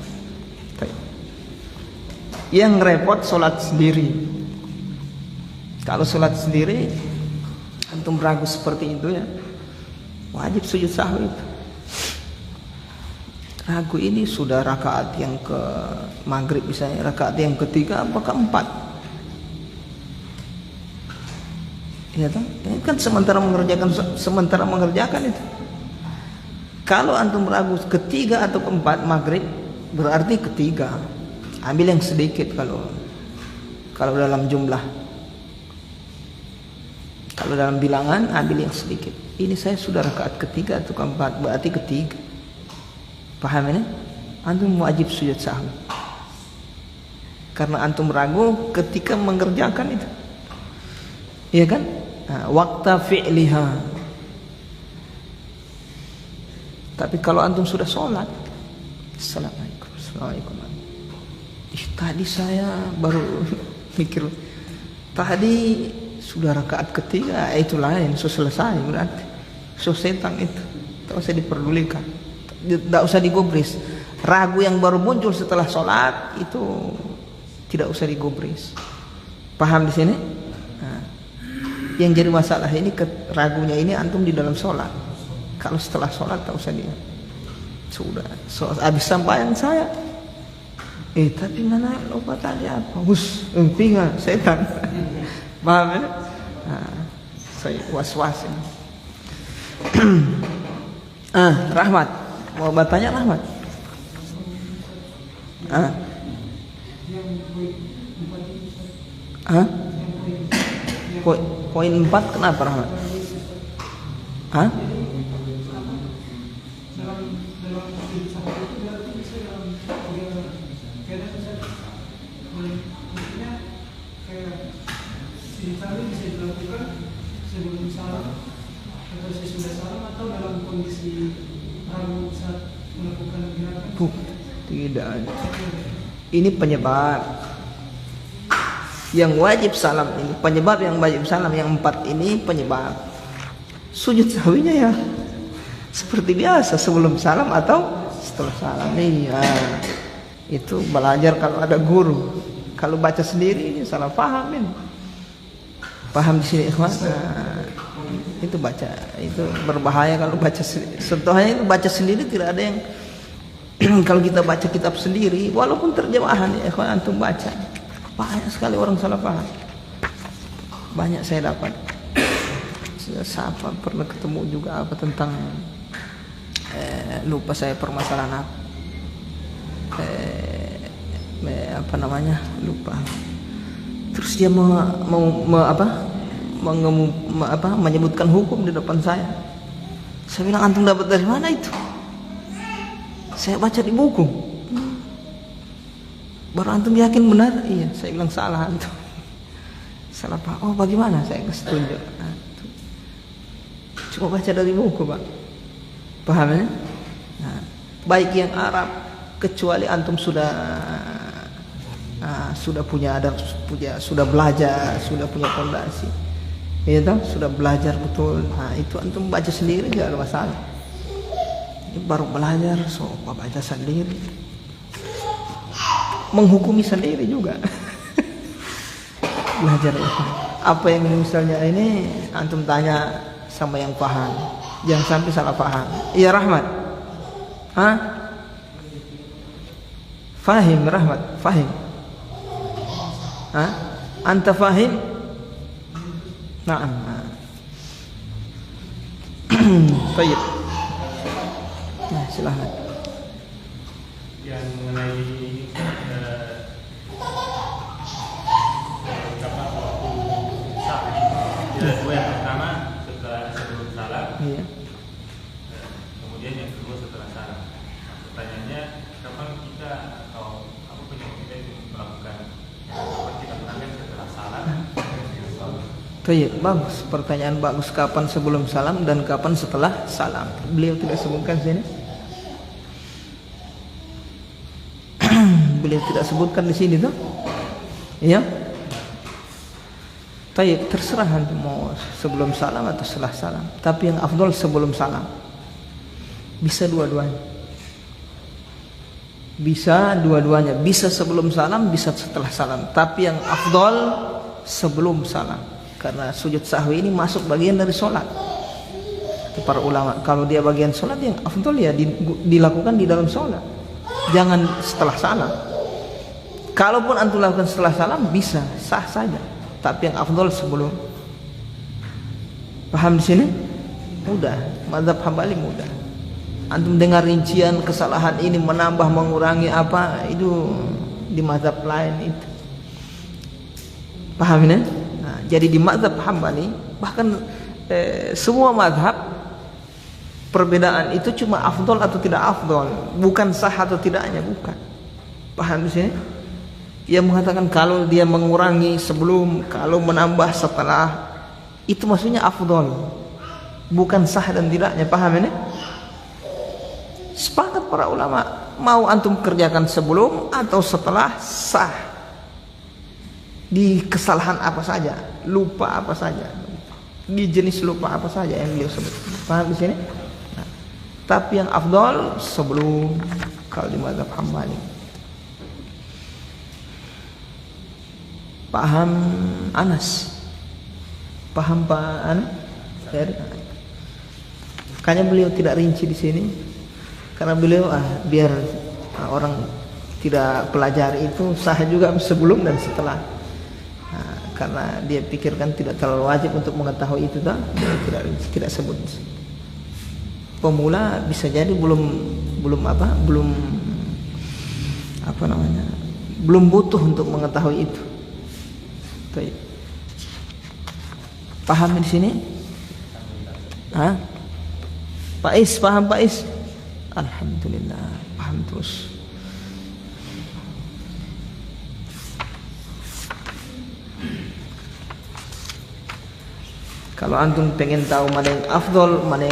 Speaker 2: Yang repot sholat sendiri. Kalau sholat sendiri antum ragu seperti itu ya, wajib sujud sahwi itu. Ragu ini sudah rakaat yang ke maghrib misalnya, rakaat yang ketiga apa keempat. Ya toh? Ini kan sementara mengerjakan itu. Kalau antum ragu ketiga atau keempat maghrib, berarti ketiga. Ambil yang sedikit kalau dalam jumlah. Kalau dalam bilangan ambil yang sedikit. Ini saya sudah rakaat ketiga atau keempat, berarti ketiga. Paham ini? Antum wajib sujud sahwi. Karena antum ragu ketika mengerjakan itu. Iya kan? Waqta fi'liha. Tapi kalau antum sudah sholat, Assalamualaikum. Tadi saya baru mikir, tadi sudah rakaat ketiga, itu lain, selesai berarti. Tentang itu. tak usah diperdulikan, tidak usah digubris. Ragu yang baru muncul setelah sholat itu tidak usah digubris. Paham di sini? Nah, yang jadi masalah ini ragunya ini antum di dalam sholat. Kalau setelah sholat tak usah dia. Sudah, habis sampaian saya. Tapi mana lupa tadi apa? Pinga setan. Paham ya? Nah, saya was-was ini. Rahmat, mau bertanya Rahmat? Poin 4 kenapa Rahmat?
Speaker 4: Bisa dilakukan sebelum salam atau sesudah salam atau dalam kondisi ragu saat melakukan gerakan?
Speaker 2: Tidak. Ini penyebab yang wajib salam ini. Penyebab yang wajib salam yang 4 ini penyebab. Sujud sahwinya ya seperti biasa sebelum salam atau setelah salam. Itu belajar kalau ada guru. Kalau baca sendiri ini salah paham ini. Paham di sini ikhwan? Itu baca, itu berbahaya kalau baca sentuhannya itu baca sendiri tidak ada yang kalau kita baca kitab sendiri walaupun terjemahan ya ikhwan antum baca banyak sekali orang salah paham. Banyak saya dapat. Siapa pernah ketemu juga apa tentang lupa saya permasalahan apa namanya lupa. Terus dia menyebutkan hukum di depan saya. Saya bilang antum dapat dari mana itu? Saya baca di buku. Baru antum yakin benar? Iya. Saya bilang salah antum. Salah pak. Oh bagaimana? Saya kasih tunjuk. Cuma baca dari buku pak. Paham ya? Baik yang Arab kecuali antum sudah punya sudah belajar, sudah punya fondasi, ya toh, sudah belajar betul. Itu antum baca sendiri tidak ada masalah. Ini baru belajar, baca sendiri, menghukumi sendiri juga. Belajar apa yang misalnya ini antum tanya sama yang paham, jangan sampai salah paham. Iya Rahmat, Fahim Rahmat, fahim. Anta fahim? Naam. Baik. Silakan.
Speaker 5: Yang mengenai kapan waktu salat. Yang pertama sebelum salat.
Speaker 2: Iya.
Speaker 5: Kemudian yang kedua setelah salat. Pertanyaannya kapan kita atau apa penyebab kita melakukan kita menangkan setelah salam.
Speaker 2: Baik, bagus. Pertanyaan bagus. Kapan sebelum salam dan kapan setelah salam? Beliau tidak sebutkan sini. Beliau tidak sebutkan di sini tuh. Iya. Baik, terserah antum mau sebelum salam atau setelah salam. Tapi yang afdal sebelum salam. Bisa dua-duanya. Bisa dua-duanya, bisa sebelum salam, bisa setelah salam. Tapi yang afdal sebelum salam, karena sujud sahwi ini masuk bagian dari sholat. Para ulama, kalau dia bagian sholat yang afdal ya dilakukan di dalam sholat, jangan setelah salam. Kalaupun antum lakukan setelah salam bisa, sah saja. Tapi yang afdal sebelum. Paham di sini? Mudah, mazhab Hambali mudah. Antum dengar rincian kesalahan ini menambah mengurangi apa itu di mazhab lain itu. Paham ini? Jadi di mazhab Hambali bahkan semua mazhab perbedaan itu cuma afdol atau tidak afdol, bukan sah atau tidaknya, bukan. Paham di sini? Yang mengatakan kalau dia mengurangi sebelum, kalau menambah setelah, itu maksudnya afdol, bukan sah dan tidaknya. Paham ini? Sepakat para ulama, mau antum kerjakan sebelum atau setelah sah. Di kesalahan apa saja, lupa apa saja, di jenis lupa apa saja yang beliau sebut. Paham di sini? Nah, Tapi yang afdal sebelum, kalau di mazhab Hambali. Paham Anas? Paham Pak Anas? Kayaknya beliau tidak rinci di sini, karena beliau biar orang tidak pelajari itu sah juga sebelum dan setelah. Karena dia pikirkan tidak terlalu wajib untuk mengetahui itu, dah tidak sebut. Pemula bisa jadi belum butuh untuk mengetahui itu. Baik. Paham di sini? Pak Is, paham Pak Is? Alhamdulillah, paham terus. Kalau antum pengen tahu mana yang afdol, mana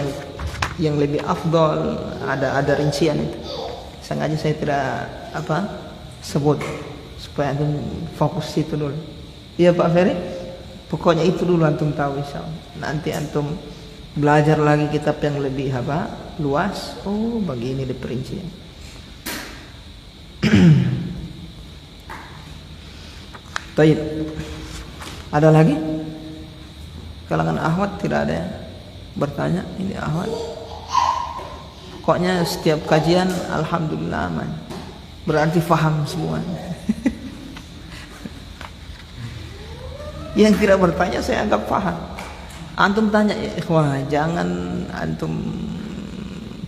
Speaker 2: yang lebih afdol, ada rincian itu. Sengaja saya tidak sebut supaya antum fokus itu dulu. Iya Pak Ferry? Pokoknya itu dulu antum tahu insyaallah. Nanti antum belajar lagi kitab yang lebih luas. Oh, begini di perincian. Baik. Ada lagi? Kalangan Ahwat tidak ada yang bertanya. Ini Ahwat. Pokoknya setiap kajian alhamdulillah aman. Berarti faham semuanya. Yang tidak bertanya saya anggap paham. Antum tanya, wah jangan antum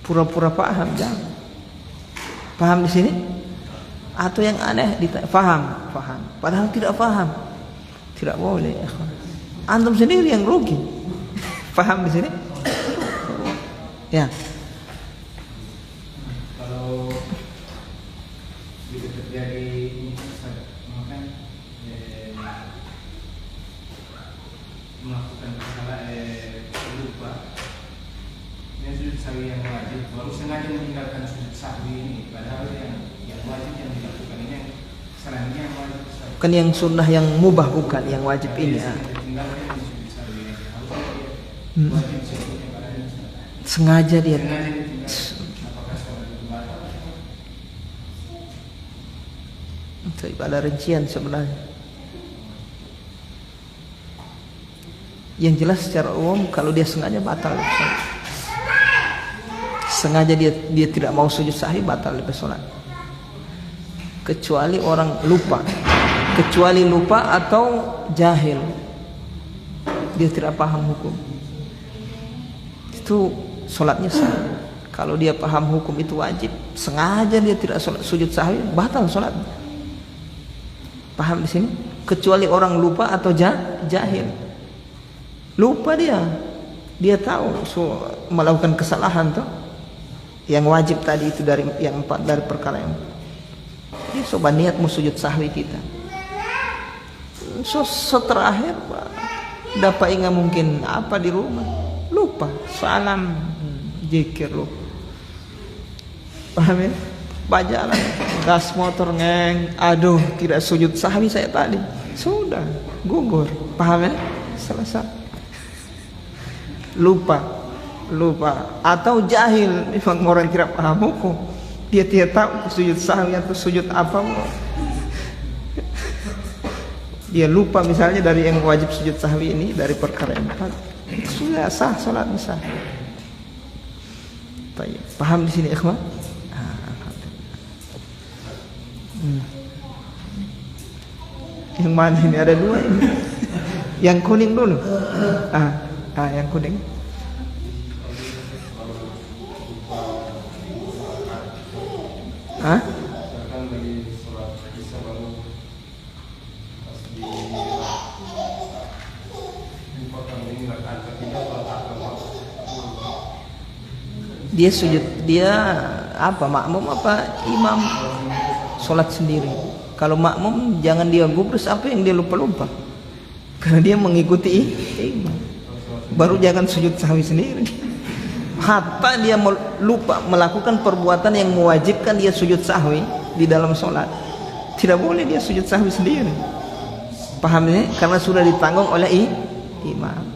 Speaker 2: pura-pura paham, jangan. Paham di sini? Atau yang aneh ditanya, paham. Padahal tidak paham. Tidak boleh. Antum sendiri yang rugi. Paham di sini? Ya.
Speaker 3: Kalau bisa terjadi melakukan kesalahan lupa, ini sujud sahwi yang wajib, baru sengaja meninggalkan sujud sahwi ini, padahal yang wajib yang dilakukan ini yang selanjutnya yang wajib.
Speaker 2: Bukan yang sunnah, yang mubah, bukan yang wajib ini.
Speaker 3: Tinggalkan sujud sahwi ini, harusnya wajib sebelumnya padahal
Speaker 2: Sengaja dia.
Speaker 3: Apakah sholat itu batal?
Speaker 2: Ada rincian sebenarnya. Yang jelas secara umum kalau dia sengaja batal sholat. Sengaja dia tidak mau sujud sahwi, batal sholat. Kecuali orang lupa. Kecuali lupa atau jahil. Dia tidak paham hukum. Itu sholatnya sah. Kalau dia paham hukum itu wajib, sengaja dia tidak sujud sahwi, batal sholat. Paham di sini? Kecuali orang lupa atau jahil. Lupa dia tahu melakukan kesalahan tuh. Yang wajib tadi itu dari yang 4 dari perkara yang. Dia coba niat mau sujud sahwi kita. Terakhir dapat ingat mungkin apa di rumah, lupa salam zikir lupa. Paham ya? Bajalan gas motor ngeng, aduh tidak sujud sahwi saya tadi, sudah gugur. Paham ya? Selesai. Lupa atau jahil, memang orang tidak paham hukum, dia tidak tahu sujud sahwi atau sujud apa. Dia lupa misalnya dari yang wajib sujud sahwi ini, dari perkara yang 4, sudah sah salatnya sah. Paham di sini ikhwan? Yang mana ini ada 2 ini? Yang kuning dulu. Yang kuning. Dia sujud, dia makmum apa imam, sholat sendiri. Kalau makmum jangan dia gubris apa yang dia lupa-lupa, karena dia mengikuti imam. Baru jangan sujud sahwi sendiri. Hatta dia lupa melakukan perbuatan yang mewajibkan dia sujud sahwi di dalam sholat, tidak boleh dia sujud sahwi sendiri. Paham ya? Karena sudah ditanggung oleh imam.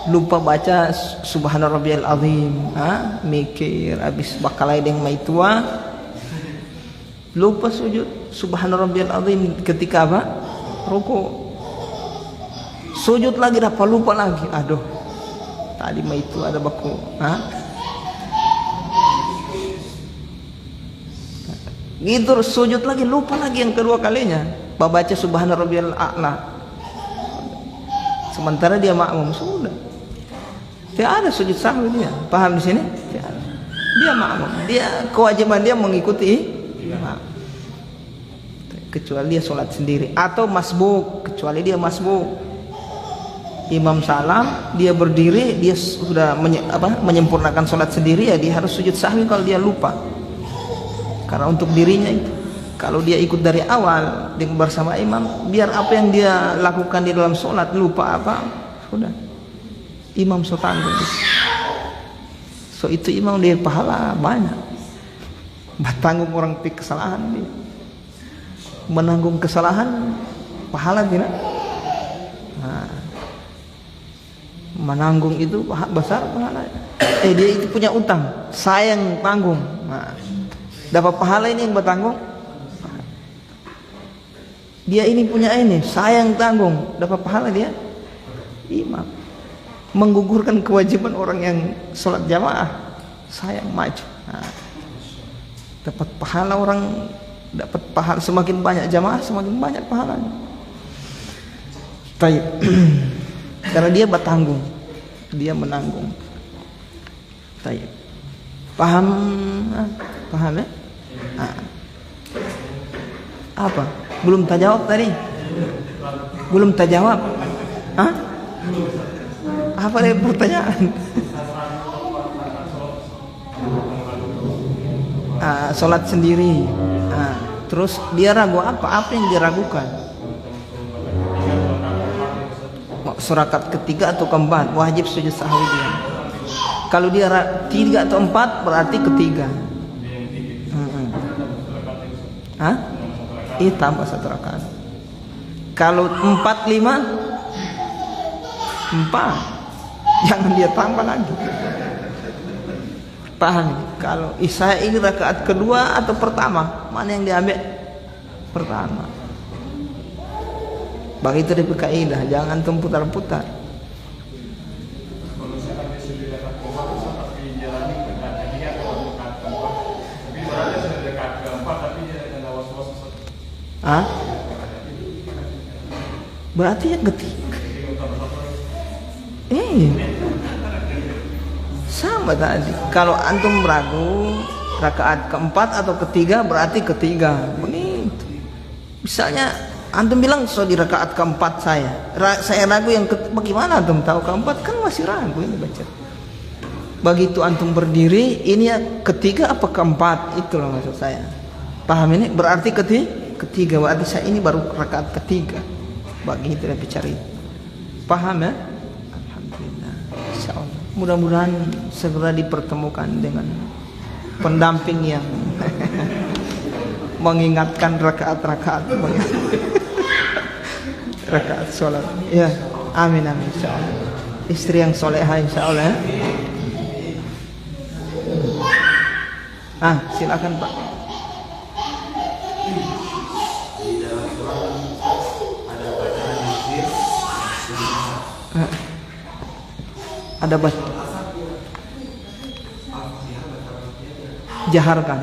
Speaker 2: lupa baca subhana rabbiyal azim, mikir habis bakalai dengan mai tua, lupa sujud subhana rabbiyal azim ketika apa? Ruku. Sujud lagi dapat lupa lagi. Aduh, tadi mai itu ada baku, gitu sujud lagi lupa lagi yang kedua kalinya baca subhana rabbiyal a'la, sementara dia makmum sudah tidak ada sujud sahwi dia, paham di sini? Tidak ada. Dia makmum, dia kewajiban dia mengikuti imam, kecuali dia sholat sendiri atau masbuk, kecuali dia masbuk imam salam dia berdiri, dia sudah menyempurnakan sholat sendiri, ya dia harus sujud sahwi kalau dia lupa. Karena untuk dirinya itu, kalau dia ikut dari awal bersama imam, biar apa yang dia lakukan di dalam sholat lupa apa, sudah imam so tanggung. So itu imam dia pahala banyak, bertanggung orang kesalahan dia, menanggung kesalahan pahala tidak. Menanggung itu besar pahala. Dia itu punya utang, sayang tanggung. Dapat pahala ini yang bertanggung. Dia ini punya ini, sayang tanggung, dapat pahala dia. Imam menggugurkan kewajiban orang yang sholat jamaah, sayang maju. Dapat pahala orang, dapat pahala semakin banyak jamaah semakin banyak pahalanya. Baik. Karena dia bertanggung, dia menanggung. Baik. Paham? Paham ya? Apa? Belum terjawab tadi? Belum terjawab? Apa dari pertanyaan? Sholat sendiri. Terus dia ragu apa? Apa yang dia ragukan? Surakat ketiga atau keempat wajib sujud sahwi dia. Kalau dia 3 atau 4 berarti ketiga. Tambah 1 rakaat. Kalau 4, 5, 4. Jangan dia tambah lagi. Paham? Kalau saya ini rakaat kedua atau pertama, mana yang diambil? Pertama. Begitu di kaidah, jangan putar-putar. Berarti yang ketiga. Sama tadi. Kalau antum ragu rakaat keempat atau ketiga berarti ketiga. Begitu. Misalnya antum bilang di rakaat keempat saya ragu yang bagaimana antum tahu keempat, kan masih ragu ini baca. Begitu antum berdiri ini ya ketiga apa keempat, itulah maksud saya. Paham ini? Berarti ketiga, berarti saya ini baru rakaat ketiga. Begitu dia bicara. Paham ya? Alhamdulillah. Insyaallah. Mudah-mudahan segera dipertemukan dengan pendamping yang mengingatkan rakaat-rakaat rakaat sholat. Ya, amin insyaallah. Istri yang soleha insyaallah ya. Silakan Pak. Ada baca jaharkan,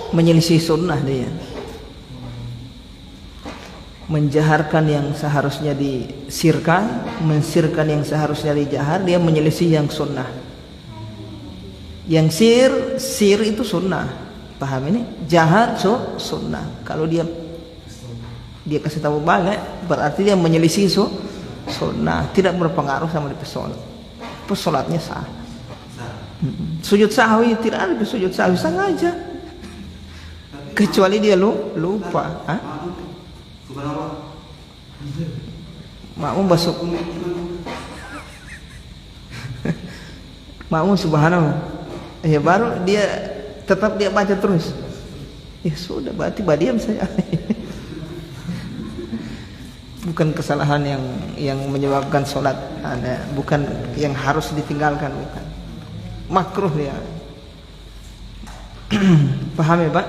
Speaker 2: menyelisih sunnah dia, menjaharkan yang seharusnya disirkan, mensirkan yang seharusnya dijahar, dia menyelisih yang sunnah. Yang sir itu sunnah, paham ini? Jahar sunnah. Kalau dia kasih tahu balik, berarti dia menyelisih sunnah, tidak berpengaruh sama di pesolatnya sah. Sujud sahwi tidak ada sujud sahwi, sengaja, kecuali dia lupa. Makmum basuk, makmum subhanallah, ya baru dia tetap dia baca terus. Ya sudah, berarti badiam saya. bukan kesalahan yang menyebabkan sholat bukan yang harus ditinggalkan, bukan makruh dia. Paham ya Pak?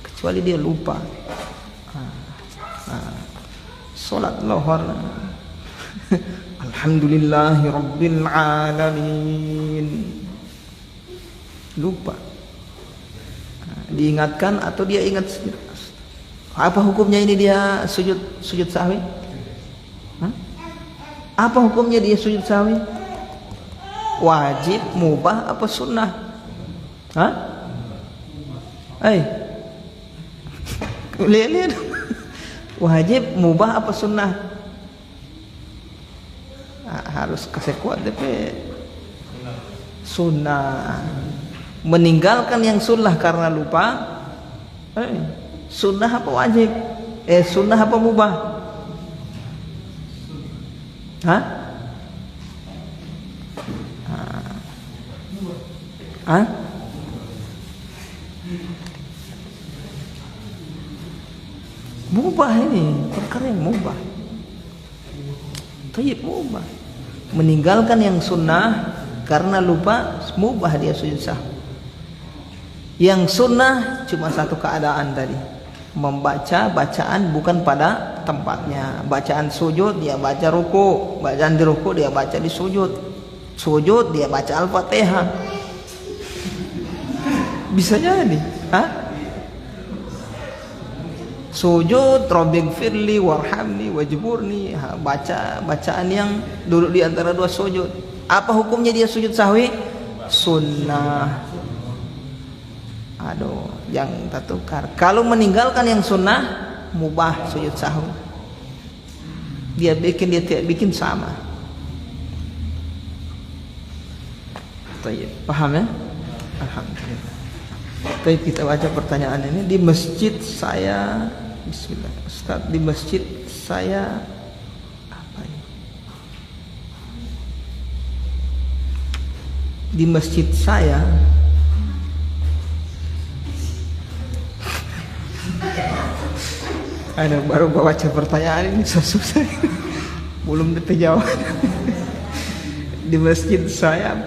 Speaker 2: Kecuali dia lupa sholat lohor alhamdulillahi rabbil alamin, lupa, diingatkan atau dia ingat sendiri. Apa hukumnya ini dia sujud sahwi? Apa hukumnya dia sujud sahwi? Wajib, mubah, apa sunnah? Lihat. Wajib, mubah, apa sunnah? Harus kasih kuat DP. Sunnah. Meninggalkan yang sunnah karena lupa. Sunnah apa wajib? Sunnah apa mubah? Mubah ini, perkara yang mubah. Tayyib, mubah. Meninggalkan yang sunnah karena lupa, mubah dia sujud sahwi. Yang sunnah cuma satu keadaan tadi, membaca bacaan bukan pada tempatnya. Bacaan sujud dia baca ruku, bacaan di ruku dia baca di sujud, sujud dia baca Al-Fatihah. Bisa jadi, sujud Rabbighfirli warhamni wajburni, baca bacaan yang duduk di antara dua sujud. Apa hukumnya dia sujud sahwi? Sunnah. Aduh, yang tertukar. Kalau meninggalkan yang sunnah, mubah sujud sahwi. Dia bikin, dia tidak bikin, sama. Tayyib, paham ya? Alhamdulillah. Tayyib, kita baca pertanyaan ini. Di masjid saya, bismillah, Ustaz, di masjid saya apa ini? Di masjid saya baru baca pertanyaan ini susah, belum terjawab. Di masjid saya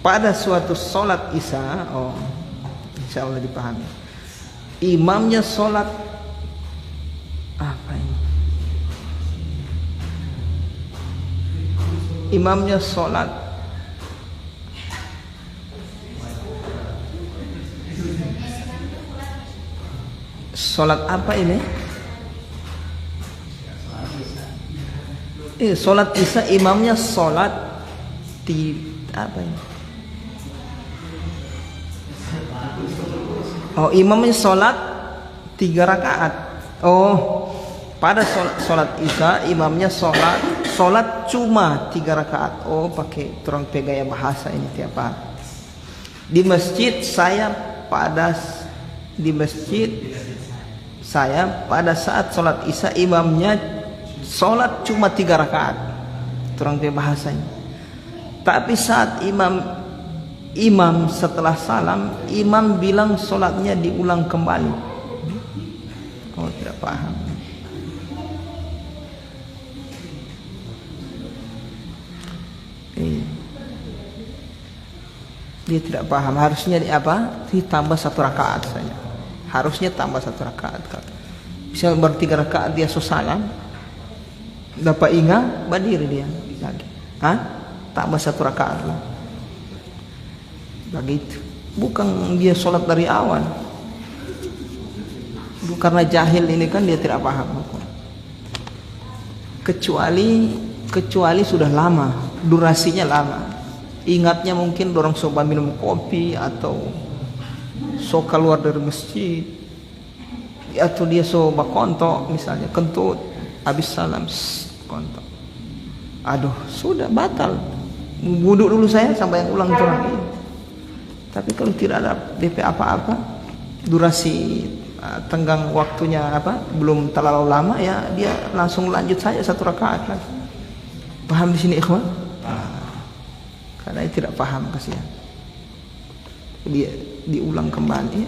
Speaker 2: pada suatu sholat isya, insya Allah dipahami, imamnya sholat apa ini? Imamnya sholat apa ini? Sholat isya, imamnya sholat apa ini? Imamnya sholat 3 rakaat. Pada sholat isya imamnya sholat cuma 3 rakaat. Pakai turang gaya bahasa ini tiap hari. Di masjid saya pada saat sholat isya imamnya sholat cuma 3 rakaat, turang bahasanya. Tapi saat imam setelah salam, imam bilang sholatnya diulang kembali. Tidak paham. Dia tidak paham. Harusnya ditambah 1 rakaat saja. Harusnya tambah 1 rakaat. Misal ber3 rakaat dia salam, dapat ingat berdiri dia lagi. Tambah 1 rakaat lah. Begitu. Bukan dia sholat dari awal. Karena jahil ini kan dia tidak paham. Kecuali sudah lama, durasinya lama. Ingatnya mungkin dorong coba minum kopi atau so keluar dari masjid, atau dia coba kontok misalnya, kentut habis salam kontok. Aduh, sudah batal. Wudhu dulu saya sampai yang ulang lagi. Tapi kalau tidak ada DP apa-apa, durasi tenggang waktunya belum terlalu lama, ya dia langsung lanjut saja 1 rakaat lagi. Paham di sini ikhwan? Karena dia tidak paham, kasihan. Dia diulang kembali.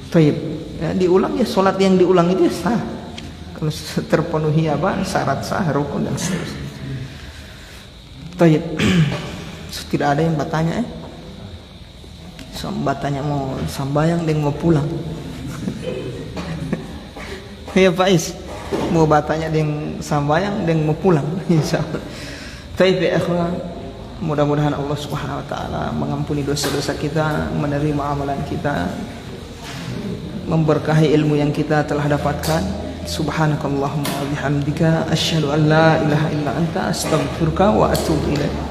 Speaker 2: Baik. Ya, diulang ya, sholat yang diulang itu sah kalau terpenuhi apa syarat sah, rukun dan seterusnya. Tayyib. Tidak ada yang bertanya bertanya mau sambayang dan mau pulang. Ya Pak Is, mau bertanya dengan sambayang dan mau pulang, insyaallah. Tayyib ya ikhwan, mudah-mudahan Allah Subhanahu wa taala mengampuni dosa-dosa kita, menerima amalan kita, memberkahi ilmu yang kita telah dapatkan. Subhanakallahumma wa bihamdika asyhadu an la ilaha illa anta astaghfiruka wa atubu ilaik.